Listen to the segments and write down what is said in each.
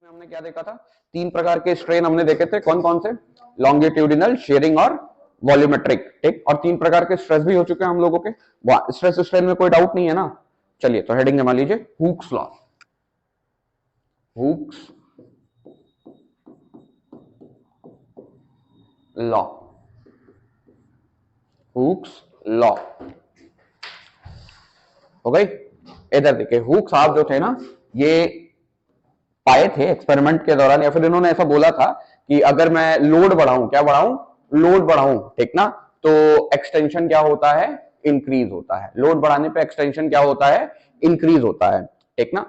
हमने क्या देखा था? तीन प्रकार के स्ट्रेन हमने देखे थे, कौन कौन से? लॉन्गिट्यूडिनल, शेयरिंग और वॉल्यूमेट्रिक। ठीक, और तीन प्रकार के स्ट्रेस भी हो चुके हैं हम लोगों के। स्ट्रेस स्ट्रेन में कोई डाउट नहीं है ना? चलिए, तो हेडिंग मान लीजिए Hooke's law. Hooke's law, Hooke's law हो गई। इधर देखिए, हुक्स साहब जो थे ना, ये पाए थे एक्सपेरिमेंट के दौरान, या फिर इन्होंने ऐसा बोला था कि अगर मैं लोड बढ़ाऊं, क्या बढ़ाऊं? लोड बढ़ाऊं, ठीक ना, तो एक्सटेंशन क्या होता है? इंक्रीज होता है। लोड बढ़ाने पे एक्सटेंशन क्या होता है? इंक्रीज होता है, ठीक ना।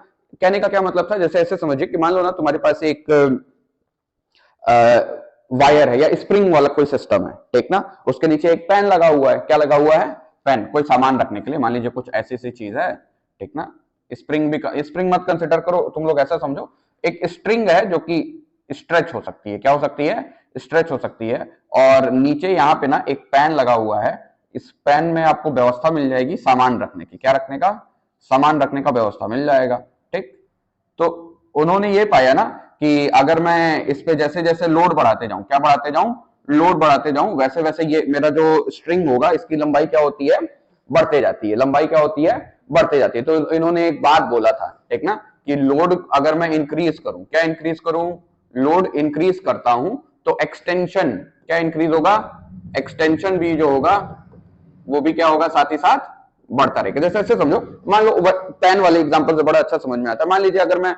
कहने का क्या मतलब था, जैसे ऐसे समझिए कि मान लो ना तुम्हारे पास एक वायर है या स्प्रिंग वाला कोई सिस्टम है, ठीक ना, उसके नीचे एक पेन लगा हुआ है। क्या लगा हुआ है? पेन, कोई सामान रखने के लिए। मान लीजिए कुछ ऐसी सी चीज है, ठीक ना। स्प्रिंग भी, स्प्रिंग मत कंसिडर करो तुम लोग, ऐसा समझो एक स्ट्रिंग है जो कि स्ट्रेच हो सकती है। क्या हो सकती है? स्ट्रेच हो सकती है। और नीचे यहाँ पे ना एक पेन लगा हुआ है। इस पेन में आपको व्यवस्था मिल जाएगी सामान रखने की। क्या रखने का? सामान रखने का व्यवस्था मिल जाएगा, ठीक। तो उन्होंने ये पाया ना कि अगर मैं इस पे जैसे जैसे लोड बढ़ाते जाऊं, क्या बढ़ाते जाऊं? लोड बढ़ाते जाऊं, वैसे वैसे ये मेरा जो स्ट्रिंग होगा, इसकी लंबाई क्या होती है? बढ़ते जाती है। लंबाई क्या होती है? बढ़ते जाती है। तो इन्होंने एक बात बोला था, ठीक ना, कि लोड अगर मैं इंक्रीज करूं, क्या इंक्रीज करूं? लोड इंक्रीज करता हूं तो एक्सटेंशन क्या इंक्रीज होगा? एक्सटेंशन भी जो होगा वो भी क्या होगा? साथ ही साथ बढ़ता रहेगा। जैसे ऐसे समझो, मान लो पेन वाले एग्जांपल से बड़ा अच्छा समझ में आता है। मान लीजिए अगर मैं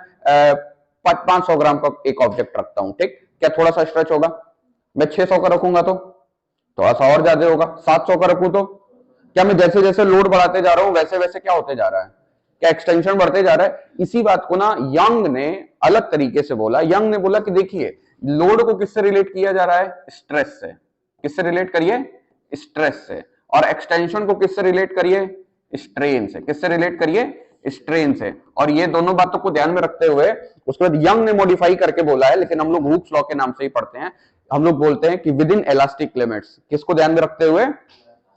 500 ग्राम का एक ऑब्जेक्ट रखता हूं, ठीक, क्या थोड़ा सा स्ट्रेच होगा? मैं 600 का रखूंगा तो थोड़ा सा और ज्यादा होगा। 700 का रखूं तो क्या मैं जैसे जैसे लोड बढ़ाते जा रहा हूं वैसे वैसे क्या होते जा रहा है? क्या एक्सटेंशन बढ़ते जा रहा है? इसी बात को ना यंग ने अलग तरीके से बोला। यंग ने बोला कि देखिए, लोड को किससे रिलेट किया जा रहा है? स्ट्रेस से। किससे रिलेट करिए? स्ट्रेस से। और एक्सटेंशन को किससे रिलेट करिए? स्ट्रेन से। किससे रिलेट करिए? स्ट्रेन से। और ये दोनों बातों को ध्यान में रखते हुए उसके बाद यंग ने मॉडिफाई करके बोला है, लेकिन हम लोग हुक्स लॉ के नाम से ही पढ़ते हैं। हम लोग बोलते हैं कि विद इन इलास्टिक लिमिट्स। किसको ध्यान में रखते हुए?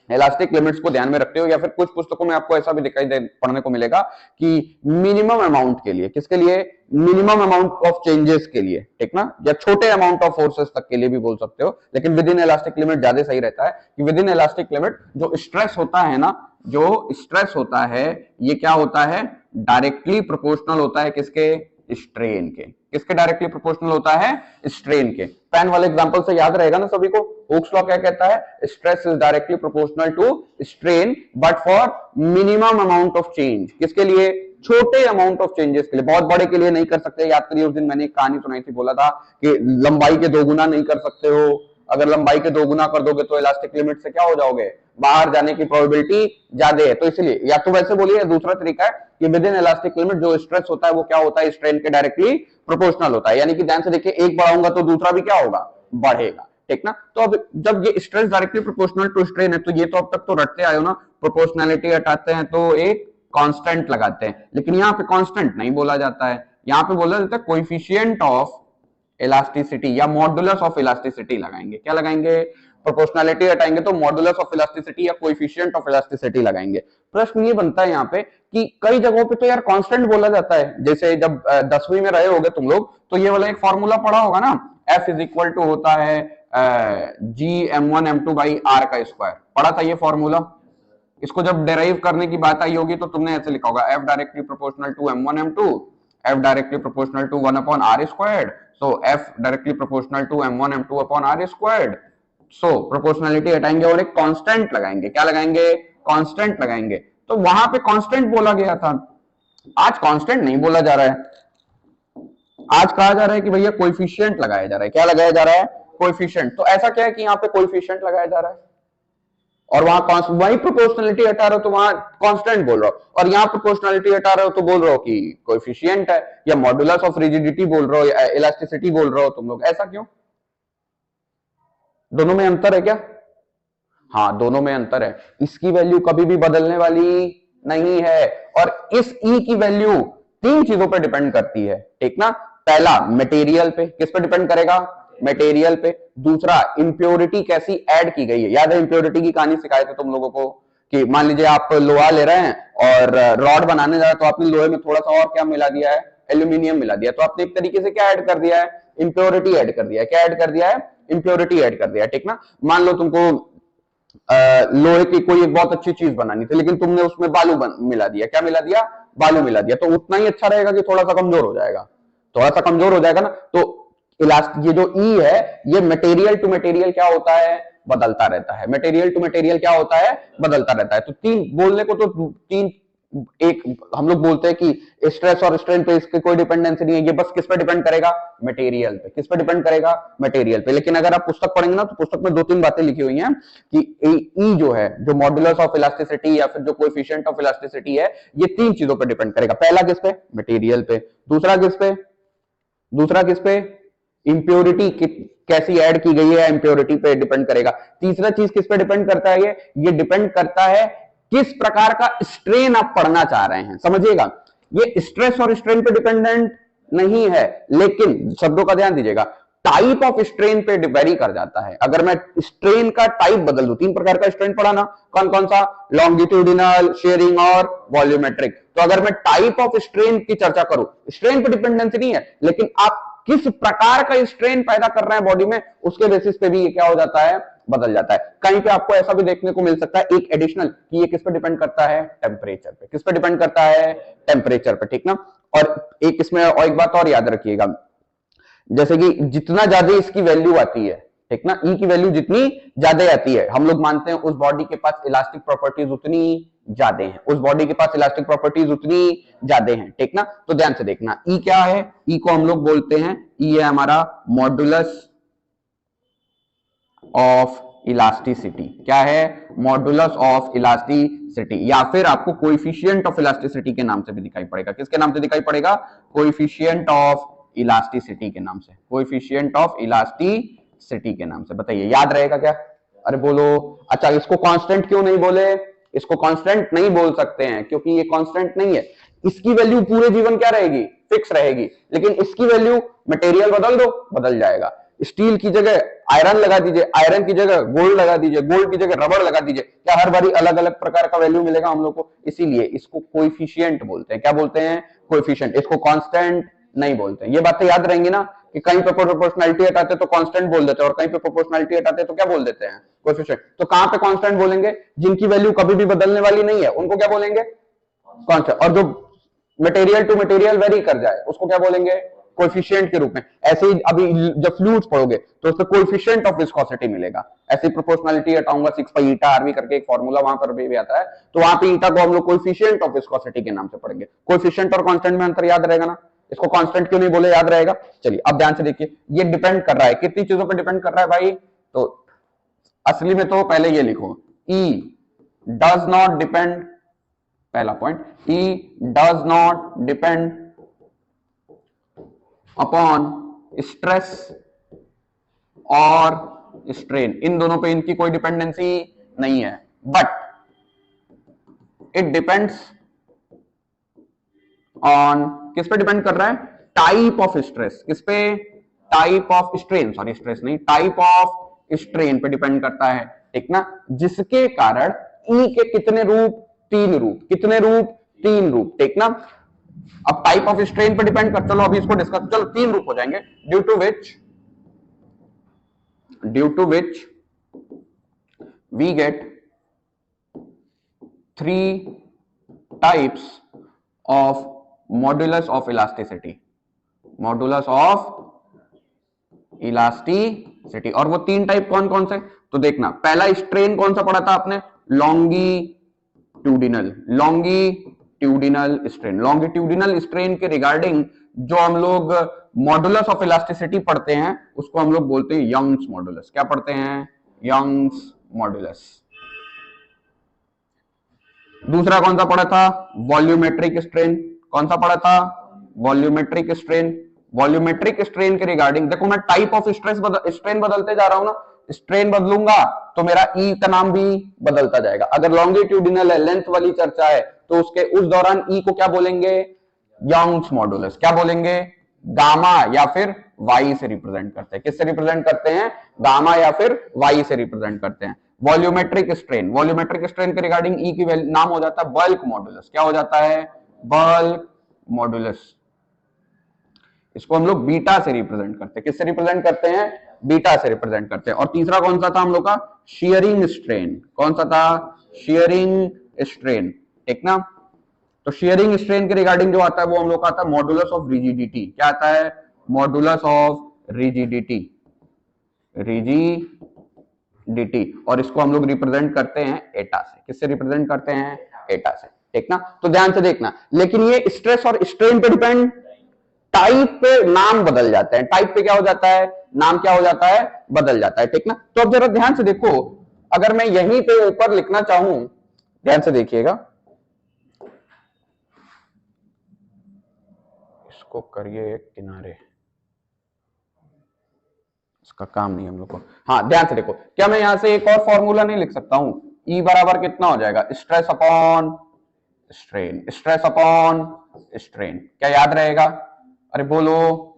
इलास्टिक लिमिट्स को ध्यान में रखते हो। या फिर कुछ पुस्तकों में आपको ऐसा भी दिखाई दे पढ़ने को मिलेगा कि मिनिमम अमाउंट के लिए, किसके लिए? मिनिमम अमाउंट ऑफ चेंजेस के लिए, ठीक ना, या छोटे अमाउंट ऑफ फोर्सेस तक के लिए भी बोल सकते हो, लेकिन विद इन इलास्टिक लिमिट ज्यादा सही रहता है कि विद इन इलास्टिक लिमिट जो स्ट्रेस होता है ना, जो स्ट्रेस होता है, ये क्या होता है? डायरेक्टली प्रोपोर्शनल होता है किसके? स्ट्रेन के। किसके डायरेक्टली प्रोपोर्शनल होता है? स्ट्रेन के। पेन वाले एग्जांपल से याद रहेगा ना सभी को? हुक्स लॉ क्या कहता है? Stress is directly proportional to strain but for minimum amount of change. किसके लिए? छोटे अमाउंट ऑफ चेंजेस के लिए। बहुत बड़े के लिए नहीं कर सकते। याद करिए, उस दिन मैंने एक कहानी सुनाई थी, बोला था कि लंबाई के दोगुना नहीं कर सकते हो। अगर लंबाई के दोगुना कर दोगे तो इलास्टिक लिमिट से क्या हो जाओगे? बाहर जाने की प्रोबेबिलिटी ज्यादा है। तो इसलिए या तो वैसे बोलिए, दूसरा तरीका है कि विद इन इलास्टिक लिमिट जो स्ट्रेस होता है वो क्या होता है? स्ट्रेन के डायरेक्टली प्रोपोर्शनल होता है। यानी कि ध्यान से देखिए, एक बढ़ाऊंगा तो दूसरा भी क्या होगा? बढ़ेगा, ठीक ना। तो अब जब ये stress directly proportional to strain है, तो ये तो अब तक तो रटते आए हो ना, प्रोपोर्शनैलिटी हटाते हैं तो एक कांस्टेंट लगाते हैं, लेकिन यहाँ पे कांस्टेंट नहीं बोला जाता है। यहाँ पे बोला जाता है कोएफिशिएंट ऑफ इलास्टिसिटी या मॉडुलस ऑफ इलास्टिसिटी लगाएंगे। क्या लगाएंगे? प्रोपोर्शनैलिटी हटाएंगे तो मॉडुलस ऑफ इलास्टिसिटी या कोएफिशिएंट ऑफ इलास्टिसिटी लगाएंगे। प्रश्न ये बनता है यहाँ पे कि कई जगहों पे तो यार कांस्टेंट बोला जाता है। जैसे जब 10वीं में रहे होगे तुम लोग, तो ये वाला एक फॉर्मूला पढ़ा होगा ना, F इज इक्वल टू होता है G m1 m2 by R का स्क्वायर। पढ़ा था ये फॉर्मूला? इसको जब डेराइव करने की बात आई होगी तो तुमने ऐसे लिखा होगा, F directly proportional to m1 m2, F directly proportional to 1 upon R squared, so F directly proportional to m1 m2 upon R squared. So proportionality हटाएंगे और एक कांस्टेंट लगाएंगे। क्या लगाएंगे? कांस्टेंट लगाएंगे। तो वहां पे कांस्टेंट बोला गया था, आज कांस्टेंट नहीं बोला जा रहा है। आज कहा जा रहा है कि भैया कोएफिशिएंट लगाया जा रहा है। क्या लगाया जा रहा है? कोएफिशिएंट। तो ऐसा क्या है कि यहाँ पे कोएफिशिएंट लगाया जा रहा है और वहां वही प्रोपोर्शनैलिटी हटा रहे हो तो वहां कांस्टेंट बोल रहे हो, और यहाँ प्रोपोर्शनैलिटी हटा रहे हो तो बोल रहे हो कि कोएफिशिएंट है, या मॉडुलस ऑफ रिजिडिटी बोल रहे हो, या इलास्टिसिटी बोल रहे हो तुम लोग। ऐसा क्यों? दोनों में अंतर है क्या? हाँ, दोनों में अंतर है। इसकी वैल्यू कभी भी बदलने वाली नहीं है, और इस ई की वैल्यू तीन चीजों पर डिपेंड करती है, ठीक ना। पहला, मटेरियल पे। किस पे डिपेंड करेगा? मटेरियल पे। दूसरा, इंप्योरिटी कैसी ऐड की गई है। याद है इंप्योरिटी की कहानी सिखाए थे तुम लोगों को कि मान लीजिए आप लोहा ले रहे हैं और रॉड बनाने जा रहे हैं, तो आपने लोहे में थोड़ा सा और क्या मिला दिया है? एल्यूमिनियम मिला दिया, तो आपने एक तरीके से क्या ऐड कर दिया है, इंप्योरिटी ऐड कर दिया है। क्या ऐड कर दिया है, इंप्योरिटी ऐड कर दिया है, ठीक ना। मान लो तुमको लोहे की कोई एक बहुत अच्छी चीज बनानी थी, लेकिन तुमने उसमें बालू मिला दिया। क्या मिला दिया, बालू मिला दिया। तो उतना ही अच्छा रहेगा कि थोड़ा सा कमजोर हो जाएगा, थोड़ा सा कमजोर हो जाएगा ना। तो इलास्टिक, ये जो ई है, ये मटेरियल टू मटेरियल क्या होता है, बदलता रहता है। मटेरियल टू मटेरियल क्या होता है, बदलता रहता है। तो तीन बोलने को तो तीन, एक हम लोग बोलते हैं कि स्ट्रेस और स्ट्रेन पे इसकी कोई डिपेंडेंसी नहीं है, ये बस किस पे डिपेंड करेगा, मटेरियल पे। किस पे डिपेंड करेगा, मटेरियल पे। लेकिन अगर आप पुस्तक पढ़ेंगे ना, तो पुस्तक में दो तीन बातें लिखी हुई हैं कि ई जो है, जो मॉडुलस ऑफ इलास्टिसिटी या फिर जो कोएफिशिएंट ऑफ इलास्टिसिटी है, ये तीन चीजों पे डिपेंड करेगा। पहला किस पे, मटेरियल पे। दूसरा किस पे, इंप्योरिटी कैसी ऐड की गई है, इंप्योरिटी पे डिपेंड करेगा। तीसरा चीज किस पे डिपेंड करता है, ये डिपेंड करता है किस प्रकार का स्ट्रेन आप पढ़ना चाह रहे हैं। समझिएगा, ये स्ट्रेस और स्ट्रेन पे डिपेंडेंट नहीं है, लेकिन शब्दों का ध्यान दीजिएगा, टाइप ऑफ स्ट्रेन पे वेरी कर जाता है। अगर मैं स्ट्रेन का टाइप बदल दूं, तीन प्रकार का स्ट्रेन पढ़ा ना, कौन कौन सा, लॉन्गिट्यूडिनल, शेयरिंग और वॉल्यूमेट्रिक। तो अगर मैं टाइप ऑफ स्ट्रेन की चर्चा करूं, स्ट्रेन पे डिपेंडेंसी नहीं है, लेकिन आप किस प्रकार का स्ट्रेन पैदा कर रहे हैं बॉडी में, उसके बेसिस पे भी ये क्या हो जाता है, बदल जाता है। कहीं पे आपको ऐसा भी देखने को मिल सकता है एक एडिशनल, कि ये किस पे डिपेंड करता है, टेम्परेचर पे। किस पे डिपेंड करता है, टेम्परेचर पे, ठीक ना। और एक इसमें और एक बात और याद रखिएगा, जैसे कि जितना ज्यादा इसकी वैल्यू आती है, ठीक ना, ई की वैल्यू जितनी ज्यादा आती है, हम लोग मानते हैं उस बॉडी के पास इलास्टिक प्रॉपर्टीज उतनी ज्यादा हैं, उस बॉडी के पास इलास्टिक प्रॉपर्टीज उतनी ज्यादा हैं, ठीक ना। तो ध्यान से देखना, ई क्या है, ई को हम लोग बोलते हैं, ई है हमारा मॉडुलस ऑफ इलास्टिसिटी। क्या है, मॉडुलस ऑफ इलास्टिसिटी, या फिर आपको कोएफिशिएंट ऑफ इलास्टिसिटी के नाम से भी दिखाई पड़ेगा। किसके नाम से दिखाई पड़ेगा, कोएफिशिएंट ऑफ इलास्टिसिटी के नाम से, कोएफिशिएंट ऑफ इलास्टिसिटी के नाम से। बताइए, याद रहेगा क्या, अरे बोलो। अच्छा, इसको कांस्टेंट क्यों नहीं बोले, इसको कांस्टेंट नहीं बोल सकते हैं क्योंकि ये कांस्टेंट नहीं है। इसकी वैल्यू पूरे जीवन क्या रहेगी, फिक्स रहेगी, लेकिन इसकी वैल्यू मटेरियल बदल दो, बदल जाएगा। स्टील की जगह आयरन लगा दीजिए, आयरन की जगह गोल्ड लगा दीजिए, गोल्ड की जगह रबड़ लगा दीजिए, क्या हर बारी अलग अलग प्रकार का वैल्यू मिलेगा हम लोग को। इसीलिए इसको कोएफिशिएंट बोलते हैं। क्या बोलते हैं, कोएफिशिएंट। इसको कांस्टेंट नहीं बोलते। ये बातें याद रहेंगी ना, कि कहीं पे प्रोपोर्शनैलिटी हटाते तो कांस्टेंट बोल देते हैं, और कहीं पे प्रोपोर्शनैलिटी हटाते तो क्या बोल देते हैं, कोएफिशिएंट। तो कहां पे कांस्टेंट बोलेंगे, जिनकी वैल्यू कभी भी बदलने वाली नहीं है, उनको क्या बोलेंगे, कांस्टेंट। और जो मटेरियल टू मटेरियल वेरी कर जाए, उसको क्या बोलेंगे, कोएफिशिएंट के रूप में। ऐसे ही अभी जब फ्लूइड्स पढ़ोगे तो उससे कोएफिशिएंट ऑफ विस्कोसिटी मिलेगा। ऐसे प्रोपोर्शनैलिटी हटाऊंगा, 6 पाई ईटा आरवी करके एक फार्मूला वहां पर भी आता है, तो वहां पे ईटा को हम लोग कोएफिशिएंट ऑफ विस्कोसिटी के नाम से पढ़ेंगे। कोएफिशिएंट और कांस्टेंट में अंतर याद रहेगा ना, इसको कांस्टेंट क्यों नहीं बोले, याद रहेगा। चलिए अब ध्यान से देखिए, ये डिपेंड कर रहा है कितनी चीजों पर डिपेंड कर रहा है भाई। तो असली में तो पहले ये लिखो, ई डज नॉट डिपेंड, पहला point, E does not depend upon stress और स्ट्रेन। इन दोनों पे इनकी कोई डिपेंडेंसी नहीं है, बट इट डिपेंड्स ऑन, किस पे डिपेंड कर रहा है, टाइप ऑफ स्ट्रेस। किस पे, type of strain, sorry stress नहीं, टाइप ऑफ स्ट्रेन पे डिपेंड करता है, ठीक ना। जिसके कारण ई के कितने रूप, तीन रूप, कितने रूप, तीन रूप, ठीक ना। अब टाइप ऑफ स्ट्रेन पे डिपेंड कर, चलो अभी इसको डिस्कस, चलो तीन रूप हो जाएंगे, due to which we get three types of modulus of elasticity, modulus of elasticity. और वो तीन टाइप कौन कौन से, तो देखना, पहला स्ट्रेन कौन सा पढ़ा था आपने, लॉन्गिट्यूडिनल स्ट्रेन। लॉन्गिट्यूडिनल स्ट्रेन के रिगार्डिंग जो हम लोग मॉडुलस ऑफ इलास्टिसिटी पढ़ते हैं, उसको हम लोग बोलते हैं यंग्स मॉडुलस। क्या पढ़ते हैं, यंग्स मॉडुलस। दूसरा कौन सा पढ़ा था, वॉल्यूमेट्रिक स्ट्रेन। कौन सा पढ़ा था, वॉल्यूमेट्रिक स्ट्रेन। वॉल्यूमेट्रिक स्ट्रेन के रिगार्डिंग देखो, मैं टाइप ऑफ स्ट्रेन बदलते जा रहा हूं ना, स्ट्रेन बदलूंगा तो मेरा ई का नाम भी बदलता जाएगा। अगर लॉन्गिट्यूडिनल है, लेंथ वाली चर्चा है, तो उसके उस दौरान ई को क्या बोलेंगे, यंग्स मॉडुलस। क्या बोलेंगे, गामा या फिर वाई से रिप्रेजेंट करते हैं। किससे रिप्रेजेंट करते हैं, गामा या फिर वाई से रिप्रेजेंट करते हैं। वॉल्यूमेट्रिक स्ट्रेन, वॉल्यूमेट्रिक स्ट्रेन के रिगार्डिंग ई की नाम हो जाता है बल्क मॉडुलस। क्या हो जाता है, बल्क मॉडुलस। इसको हम लोग बीटा से रिप्रेजेंट करते हैं। किससे रिप्रेजेंट करते हैं? बीटा से रिप्रेजेंट करते हैं। और तीसरा कौन सा था हम लोग का? Shearing strain. कौन सा था? शियरिंग स्ट्रेन, ठीक ना। तो शियरिंग स्ट्रेन के रिगार्डिंग जो आता है वो हम लोग का आता है मॉडुलस ऑफ रिजिडिटी। क्या आता है? Modulus of rigidity, rigidity. और इसको हम लोग रिप्रेजेंट करते हैं एटा से। किससे रिप्रेजेंट करते हैं? एटा से, ठीक ना। तो ध्यान से देखना, लेकिन ये स्ट्रेस और स्ट्रेन पे डिपेंड, टाइप पे नाम बदल जाते हैं। टाइप पे क्या हो जाता है? नाम क्या हो जाता है? बदल जाता है, ठीक ना। तो अब जरा ध्यान से देखो, अगर मैं यहीं पे ऊपर लिखना चाहूं, ध्यान से देखिएगा, इसको करिए एक किनारे, इसका काम नहीं हम लोग को। हाँ ध्यान से देखो, क्या मैं यहां से एक और फॉर्मूला नहीं लिख सकता हूं? E बराबर कितना हो जाएगा? Stress upon strain, stress upon strain. क्या याद रहेगा? अरे बोलो।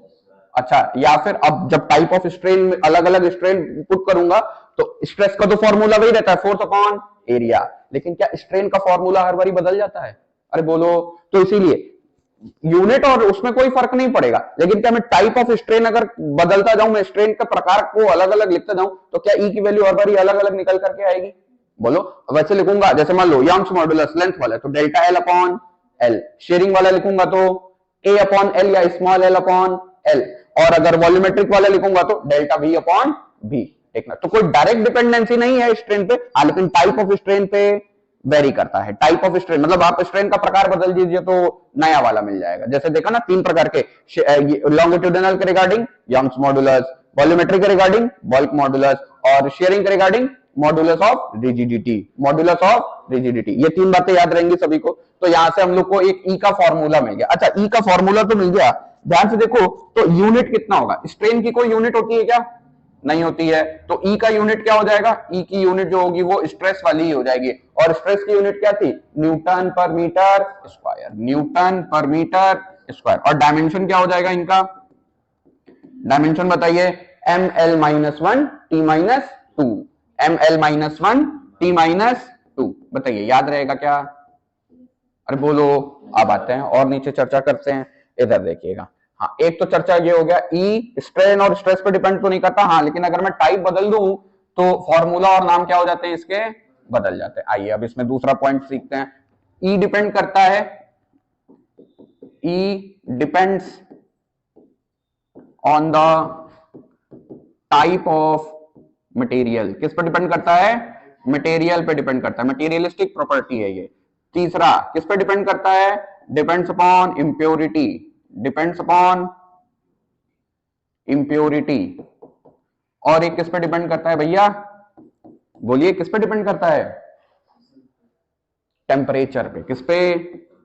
अच्छा, या फिर अब जब टाइप ऑफ स्ट्रेन में अलग अलग स्ट्रेन पुट करूंगा तो स्ट्रेस का तो फॉर्मूला वही रहता है, फोर्स अपॉन एरिया, लेकिन क्या स्ट्रेन का फॉर्मूला हर बारी बदल जाता है? अरे बोलो। तो इसीलिए यूनिट और उसमें कोई फर्क नहीं पड़ेगा, लेकिन क्या मैं टाइप ऑफ स्ट्रेन अगर बदलता जाऊं, मैं स्ट्रेन का प्रकार को अलग अलग लिखता जाऊं, तो क्या ई की वैल्यू हर बारी अलग अलग निकल करके आएगी? बोलो। वैसे लिखूंगा, जैसे मान लो यंग्स मॉडुलस लेंथ वाला तो delta L upon L, sharing वाला लिखूंगा तो ए अपॉन एल या स्मॉल एल अपॉन एल, और अगर वॉल्यूमेट्रिक वाला लिखूंगा तो डेल्टा वी अपॉन वी, ठीक ना। तो कोई डायरेक्ट डिपेंडेंसी नहीं है स्ट्रेन पे, लेकिन टाइप ऑफ स्ट्रेन पे वेरी करता है। टाइप ऑफ स्ट्रेन मतलब आप स्ट्रेन का प्रकार बदल दीजिए तो नया वाला मिल जाएगा। जैसे देखा ना, तीन प्रकार के, लॉन्गिट्यूडिनल के रिगार्डिंग यंग्स मॉडुलस, वॉल्यूमेट्रिक के रिगार्डिंग बल्क मॉडुलस, और शेयरिंग के regarding modulus of rigidity, modulus of rigidity. ये तीन बातें याद रहेंगी सभी को। तो यहां से हम लोग को एक ई का फॉर्मूला मिल गया। अच्छा, ई का फॉर्मूला तो मिल गया, ध्यान से देखो तो यूनिट कितना होगा? स्ट्रेन की कोई यूनिट होती है क्या? नहीं होती है। तो ई का यूनिट क्या हो जाएगा? ई की यूनिट जो होगी वो स्ट्रेस वाली ही हो जाएगी, और स्ट्रेस की यूनिट क्या थी? Newton per metre square, newton per metre square. और डायमेंशन क्या हो जाएगा इनका? डायमेंशन बताइए। M L minus one T minus two, M L minus one T minus two. बताइए याद रहेगा क्या? अरे बोलो। अब आते हैं और नीचे चर्चा करते हैं। इधर देखिएगा, हाँ एक तो चर्चा ये हो गया, ई स्ट्रेन और स्ट्रेस पे डिपेंड तो नहीं करता, हाँ लेकिन अगर मैं टाइप बदल दूं तो फॉर्मूला और नाम क्या हो जाते हैं इसके? बदल जाते हैं। आइए अब इसमें दूसरा पॉइंट सीखते हैं। ई डिपेंड करता है, E depends on the type of material. किस पर डिपेंड करता है? मटेरियल पे डिपेंड करता है, मटेरियलिस्टिक प्रॉपर्टी है ये। तीसरा किस पे डिपेंड करता है? Depends upon impurity, depends upon impurity. और एक किस पे डिपेंड करता है भैया? बोलिए किस पे डिपेंड करता है? टेम्परेचर पे। किस पे?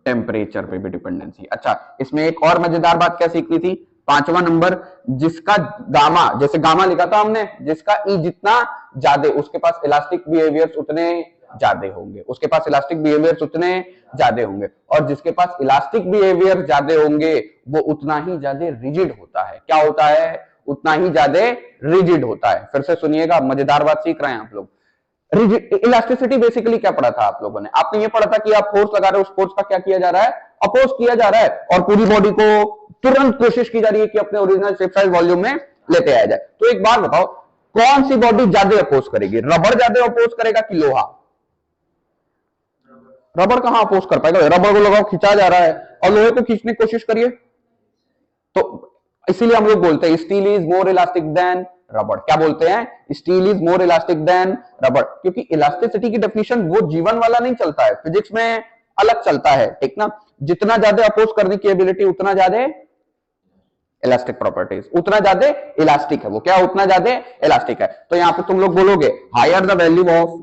टेम्परेचर पे भी डिपेंडेंसी। अच्छा, इसमें एक और मजेदार बात क्या सीखनी थी? पांचवा नंबर, जिसका गामा, जैसे गामा लिखा था हमने, जिसका ई जितना ज्यादा उसके पास इलास्टिक बिहेवियर्स उतने ज्यादा होंगे, उसके पास इलास्टिक बिहेवियर्स उतने ज्यादा होंगे, और जिसके पास इलास्टिक बिहेवियर ज्यादा होंगे वो उतना ही ज्यादा रिजिड होता है। क्या होता है? उतना ही ज्यादा रिजिड होता है। फिर से सुनिएगा, मजेदार बात सीख रहे हैं आप लोग। इलास्टिसिटी बेसिकली क्या पढ़ा था आप लोगों ने? आपने ये पढ़ा था कि आप फोर्स लगा रहे हो, उस फोर्स का क्या किया जा रहा है? अपोज किया जा रहा है, और पूरी बॉडी को तुरंत कोशिश की जा रही है कि अपने ओरिजिनल शेप साइज वॉल्यूम में लेते आया जाए। तो एक बात बताओ, कौन सी बॉडी ज्यादा अपोज करेगी? रबर ज्यादा अपोज करेगा कि लोहा? रबर कहां अपोज कर पाएगा? रबर को लगाओ, खिंचा जा रहा है, और लोहे को खींचने की कोशिश करिए। तो इसीलिए हम लोग बोलते हैं steel is more elastic than rubber. क्या बोलते हैं? Steel is more elastic than rubber, क्योंकि इलास्टिसिटी की डेफिनेशन वो जीवन वाला नहीं चलता है, फिजिक्स में अलग चलता है, ठीक ना। जितना ज्यादा अपोज करने की एबिलिटी उतना ज्यादा इलास्टिक प्रॉपर्टीज, उतना ज्यादा इलास्टिक है वो। क्या? उतना ज्यादा इलास्टिक है। तो यहां पे तुम लोग बोलोगे higher the value of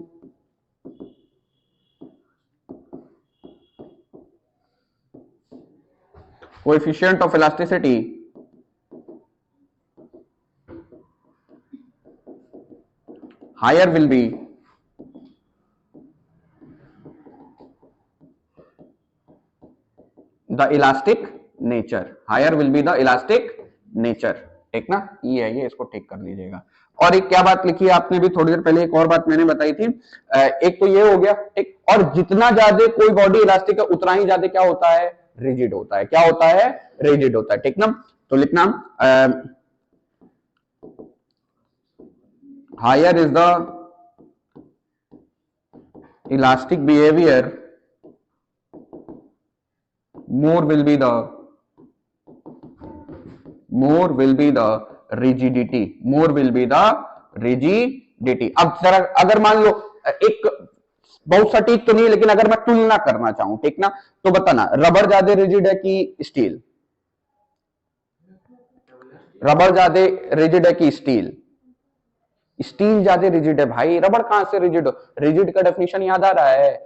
coefficient of elasticity, higher will be the elastic nature, higher will be the elastic nature, ठीक ना। ये है, ये इसको ठीक कर लीजिएगा। और एक क्या बात लिखी है आपने भी थोड़ी देर पहले, एक और बात मैंने बताई थी। एक तो ये हो गया, एक और जितना ज्यादा कोई बॉडी इलास्टिक है उतना ही ज्यादा क्या होता है? रिजिड होता है। क्या होता है? रिजिड होता है, ठीक ना। तो लिखना higher is the elastic behaviour, more will be the rigidity, more will be the rigidity। अब जरा अगर मान लो एक बहुत सटीक तो नहीं, लेकिन अगर मैं तुलना करना चाहूं, ठीक ना, तो बताना रबर ज्यादा रिजिड है कि स्टील? रबर ज्यादा रिजिड है कि स्टील? स्टील ज्यादा रिजिड है भाई, रबर कहां से रिजिड हो? रिजिड का डेफिनेशन याद आ रहा है?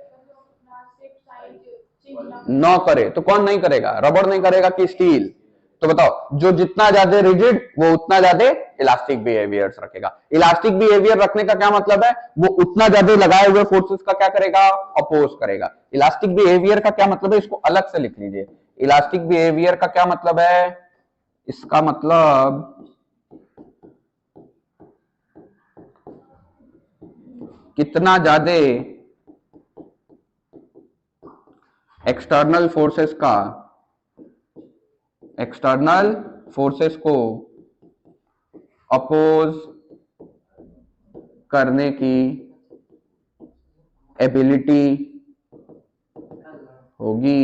न करे तो कौन नहीं करेगा? रबर नहीं करेगा कि स्टील? तो बताओ, जो जितना ज्यादा रिजिड वो उतना ज्यादा इलास्टिक बिहेवियर्स रखेगा। इलास्टिक बिहेवियर रखने का क्या मतलब है? वो उतना ज्यादा लगाए हुए फोर्सेस का क्या करेगा? अपोज करेगा। इलास्टिक बिहेवियर का क्या मतलब है? इसको अलग से लिख लीजिए। इलास्टिक बिहेवियर का क्या मतलब है? इसका मतलब कितना ज्यादा एक्सटर्नल फोर्सेस को अपोज करने की एबिलिटी होगी।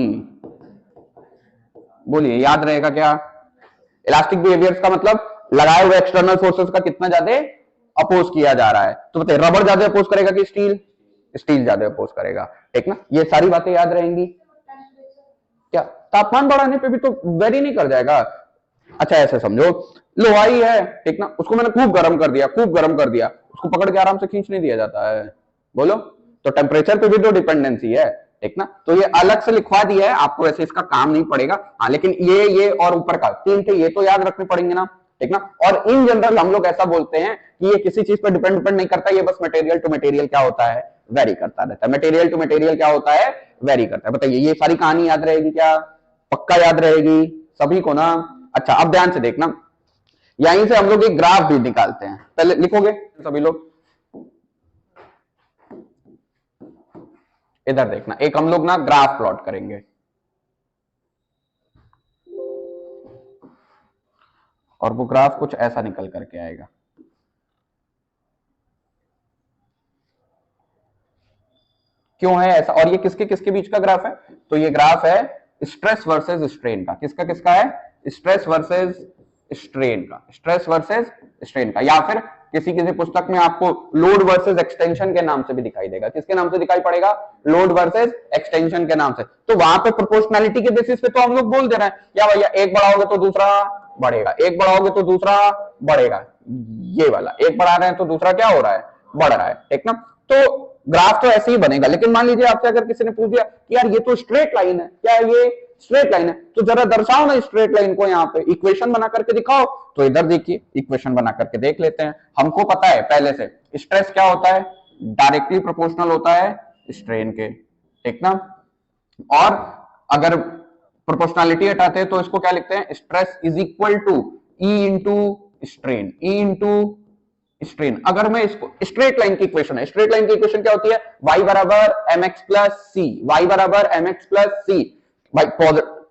बोलिए, याद रहेगा क्या? इलास्टिक बिहेवियर्स का मतलब लगाए हुए एक्सटर्नल फोर्सेस का कितना ज्यादा अपोज किया जा रहा है। तो बताइए, रबर ज्यादा अपोज करेगा कि स्टील? स्टील ज्यादा अपोज करेगा, ठीक ना। ये सारी बातें याद रहेंगी। क्या तापमान बढ़ाने पे भी तो वेरी नहीं कर जाएगा? अच्छा ऐसे समझो, लोहाई है, ठीक ना, उसको मैंने खूब गर्म कर दिया, उसको पकड़ के आराम से खींच नहीं दिया जाता है? बोलो, तो टेम्परेचर पे भी तो डिपेंडेंसी है, ठीक ना। तो ये अलग से लिखवा दिया है आपको, वैसे इसका काम नहीं पड़ेगा। हाँ, लेकिन ये और ऊपर का 3 थे, ये तो याद रखने पड़ेंगे ना, ठीक ना। और इन जनरल हम लोग ऐसा बोलते हैं कि ये किसी चीज पर डिपेंड नहीं करता, ये बस मटेरियल टू मटेरियल क्या होता है? वेरी करता रहता है। मटेरियल टू मटेरियल क्या होता है? वेरी करता है। बताइए, ये सारी कहानी याद रहेगी क्या? पक्का याद रहेगी सभी को ना? अच्छा, अब ध्यान से देखना, यहीं से हम लोग एक ग्राफ भी निकालते हैं। पहले लिखोगे सभी लोग, इधर देखना, एक हम लोग ना ग्राफ प्लॉट करेंगे, और वो ग्राफ कुछ ऐसा निकल करके आएगा। क्यों है ऐसा, और ये किसके किसके बीच का ग्राफ है? तो ये ग्राफ है स्ट्रेस वर्सेस स्ट्रेन का। किसका किसका है? स्ट्रेस वर्सेस स्ट्रेन का। या फिर किसी किसी पुस्तक में आपको लोड वर्सेस एक्सटेंशन के नाम से भी दिखाई देगा। किसके नाम से दिखाई पड़ेगा? लोड वर्सेस एक्सटेंशन के नाम से। तो वहां पे प्रोपोर्शनैलिटी के बेसिस पे तो हम लोग बोल दे रहे हैं, क्या भैया, एक बढ़ाओगे तो दूसरा बढ़ेगा, एक बढ़ाओगे तो दूसरा बढ़ेगा। ये वाला एक बढ़ा रहे हैं तो दूसरा क्या हो रहा है? बढ़ रहा है, ठीक ना। तो ग्राफ तो ऐसे ही बनेगा। लेकिन मान लीजिए आपसे अगर किसी ने पूछ दिया कि यार ये तो स्ट्रेट लाइन है, क्या ये स्ट्रेट लाइन है? तो जरा दर्शाओ ना स्ट्रेट लाइन को, यहाँ पे इक्वेशन बना करके दिखाओ। तो इधर देखिए, इक्वेशन बना करके देख लेते हैं। हमको पता है पहले से स्ट्रेस क्या होता है? डायरेक्टली प्रोपोर्शनल होता है स्ट्रेन के, ठीक ना। और अगर प्रोपोर्शनलिटी हटाते हैं तो इसको क्या लिखते हैं? Stress is equal to E into strain, strain. अगर मैं इसको स्ट्रेट लाइन की इक्वेशन है, स्ट्रेट लाइन की इक्वेशन क्या होती है? y बराबर mx प्लस सी, भाई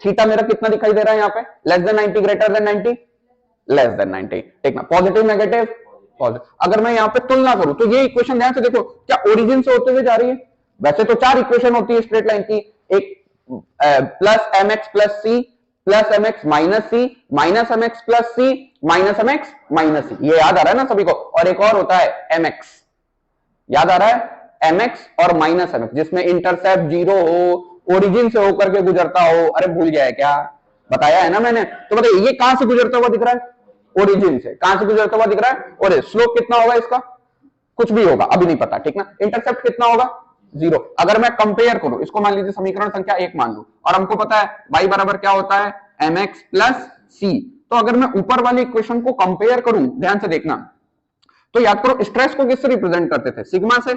थीटा मेरा कितना दिखाई दे रहा है यहाँ पे? Less than 90, greater than 90, less than 90, ठीक ना। Positive negative positive. अगर मैं यहाँ पे तुलना करूं तो ये इक्वेशन ध्यान से देखो, क्या ओरिजिन से होते हुए जा रही है? वैसे तो 4 इक्वेशन होती है स्ट्रेट लाइन की, एक प्लस mx प्लस सी, प्लस mx माइनस सी, माइनस mx प्लस सी, माइनस mx माइनस सी। ये याद आ रहा है ना सभी को? और एक और होता है mx, याद आ रहा है? mx और माइनस mx, जिसमें इंटरसेप्ट 0 हो, ओरिजिन से होकर के गुजरता हो। अरे भूल गया है क्या? बताया है ना मैंने। तो बताइए, ये कहां से गुजरता हुआ दिख रहा है? ओरिजिन से। कहां से गुजरता हुआ दिख रहा है? और स्लोप कितना होगा इसका? कुछ भी होगा, अभी नहीं पता, ठीक ना। इंटरसेप्ट कितना होगा? 0। अगर मैं कंपेयर करूं इसको, मान लीजिए समीकरण संख्या 1 मान लू, और हमको पता है y बराबर क्या होता है? mx प्लस सी। तो अगर मैं ऊपर वाली इक्वेशन को कंपेयर करूं, ध्यान से देखना, तो याद करो स्ट्रेस को किससे रिप्रेजेंट करते थे? सिग्मा से।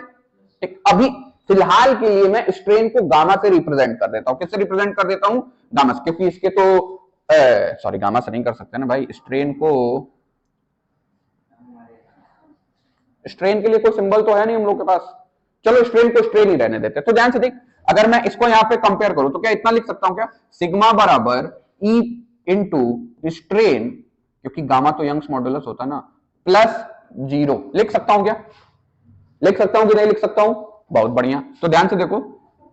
एक अभी फिलहाल के लिए मैं स्ट्रेन को गामा से रिप्रेजेंट कर देता हूं। किससे रिप्रेजेंट कर देता हूं? गामा से, क्योंकि इसके तो सॉरी, गामा से नहीं कर सकते ना भाई। स्ट्रेन के लिए कोई सिंबल तो है नहीं हम लोग के पास। चलो स्ट्रेन को स्ट्रेन ही रहने देते। तो ध्यान से देख, अगर मैं इसको यहां पे कंपेयर करूं तो क्या इतना लिख सकता हूं क्या? सिग्मा बराबर ई इंटू स्ट्रेन, क्योंकि गामा तो यंग्स मॉडुलस होता है ना, प्लस 0 लिख सकता हूं क्या? लिख सकता हूं कि नहीं लिख सकता हूं? बहुत बढ़िया। तो ध्यान से देखो,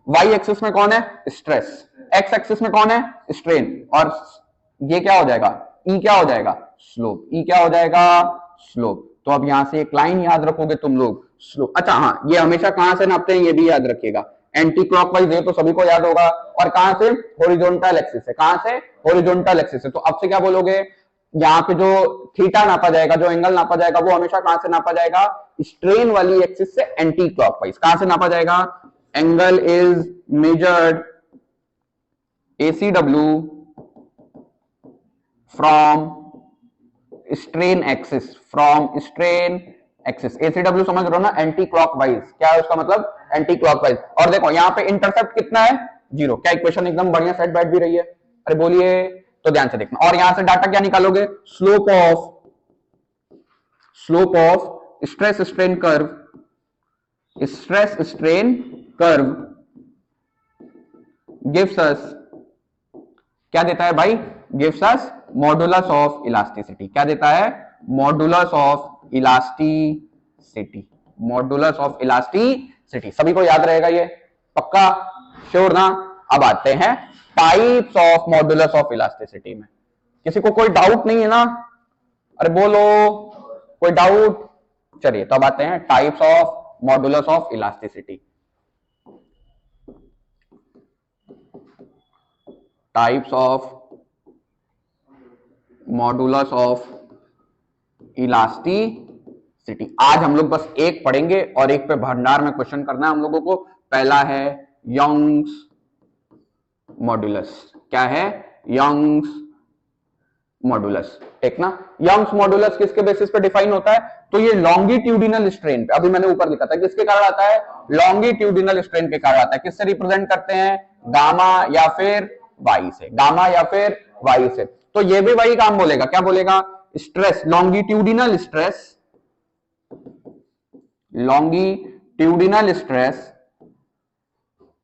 वाई एक्सिस में कौन है? स्ट्रेस, एक्स एक्सिस में कौन है? स्ट्रेन, और ये क्या हो जाएगा? ई क्या हो जाएगा? स्लोप। ई क्या हो जाएगा? स्लोप। तो अब यहां से एक लाइन याद रखोगे तुम लोग, स्लोप। अच्छा हाँ, ये हमेशा कहां से नापते हैं ये भी याद रखिएगा, एंटी क्लॉकवाइज, ये तो सभी को याद होगा, और कहां से? हॉरिजॉन्टल एक्सिस से। कहां से? हॉरिजॉन्टल एक्सिस से। तो अब से क्या बोलोगे, यहाँ पे जो थीटा नापा जाएगा, जो एंगल नापा जाएगा, वो हमेशा कहां से नापा जाएगा? स्ट्रेन वाली एक्सिस से एंटी क्लॉकवाइज। कहां से नापा जाएगा? Angle is measured ACW from strain axis, from strain axis. ACW समझ रहे हो ना? Anti clockwise. क्या है उसका मतलब? Anti clockwise. और देखो यहाँ पे इंटरसेप्ट कितना है? 0। क्या इक्वेशन एकदम बढ़िया सेट बैठ भी रही है? अरे बोलिए। तो ध्यान से देखना, और यहां से डाटा क्या निकालोगे? Slope of stress strain curve, stress strain curve gives us, क्या देता है भाई? Gives us modulus of elasticity. क्या देता है? Modulus of elasticity, modulus of elasticity. सभी को याद रहेगा ये? पक्का? श्योर ना? अब आते हैं types of modulus of elasticity में। किसी को कोई डाउट नहीं है ना? अरे बोलो, कोई डाउट? चलिए तो अब आते हैं types of modulus of elasticity. Types of modulus of elasticity. आज हम लोग बस एक पढ़ेंगे और एक पे भंडार में क्वेश्चन करना है हम लोगों को। पहला है यंग्स मॉडुलस। क्या है? Young's modulus. ठीक ना? यंग्स मॉडुलस किसके बेसिस पे डिफाइन होता है? तो ये लॉन्गिट्यूडिनल स्ट्रेन पे, अभी मैंने ऊपर लिखा था, किसके कारण आता है? लॉन्गिट्यूडिनल स्ट्रेन के कारण आता है। किससे रिप्रेजेंट करते हैं? गामा या फिर वाई से। गामा या फिर वाई से। तो ये भी वही काम बोलेगा। क्या बोलेगा? Stress, longitudinal stress, longitudinal stress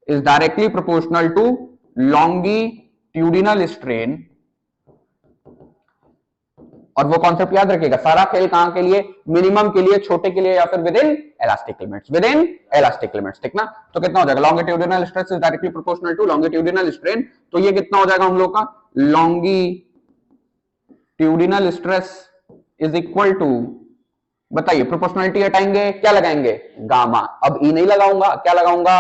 is directly proportional to longitudinal strain। और वो कॉन्सेप्ट याद रखिएगा, सारा खेल कहां के लिए? मिनिमम के लिए, छोटे के लिए, या फिर within elastic limits. Within elastic limits. ठीक ना? तो कितना हो जाएगा? Longitudinal stress is directly proportional to longitudinal strain. तो ये कितना हो जाएगा हम लोग का? Longitudinal stress is equal to, बताइए, प्रोपोर्शनलिटी हटाएंगे, क्या लगाएंगे? गामा। अब ई नहीं लगाऊंगा, क्या लगाऊंगा?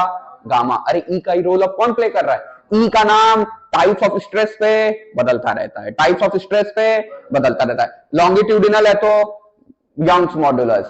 गामा। अरे ई का ही रोल अब कौन प्ले कर रहा है? ई का नाम टाइप्स ऑफ स्ट्रेस पे बदलता रहता है, टाइप्स ऑफ स्ट्रेस पे बदलता रहता है। लॉन्गिट्यूडिनल है तो यंग्स मॉडुलस,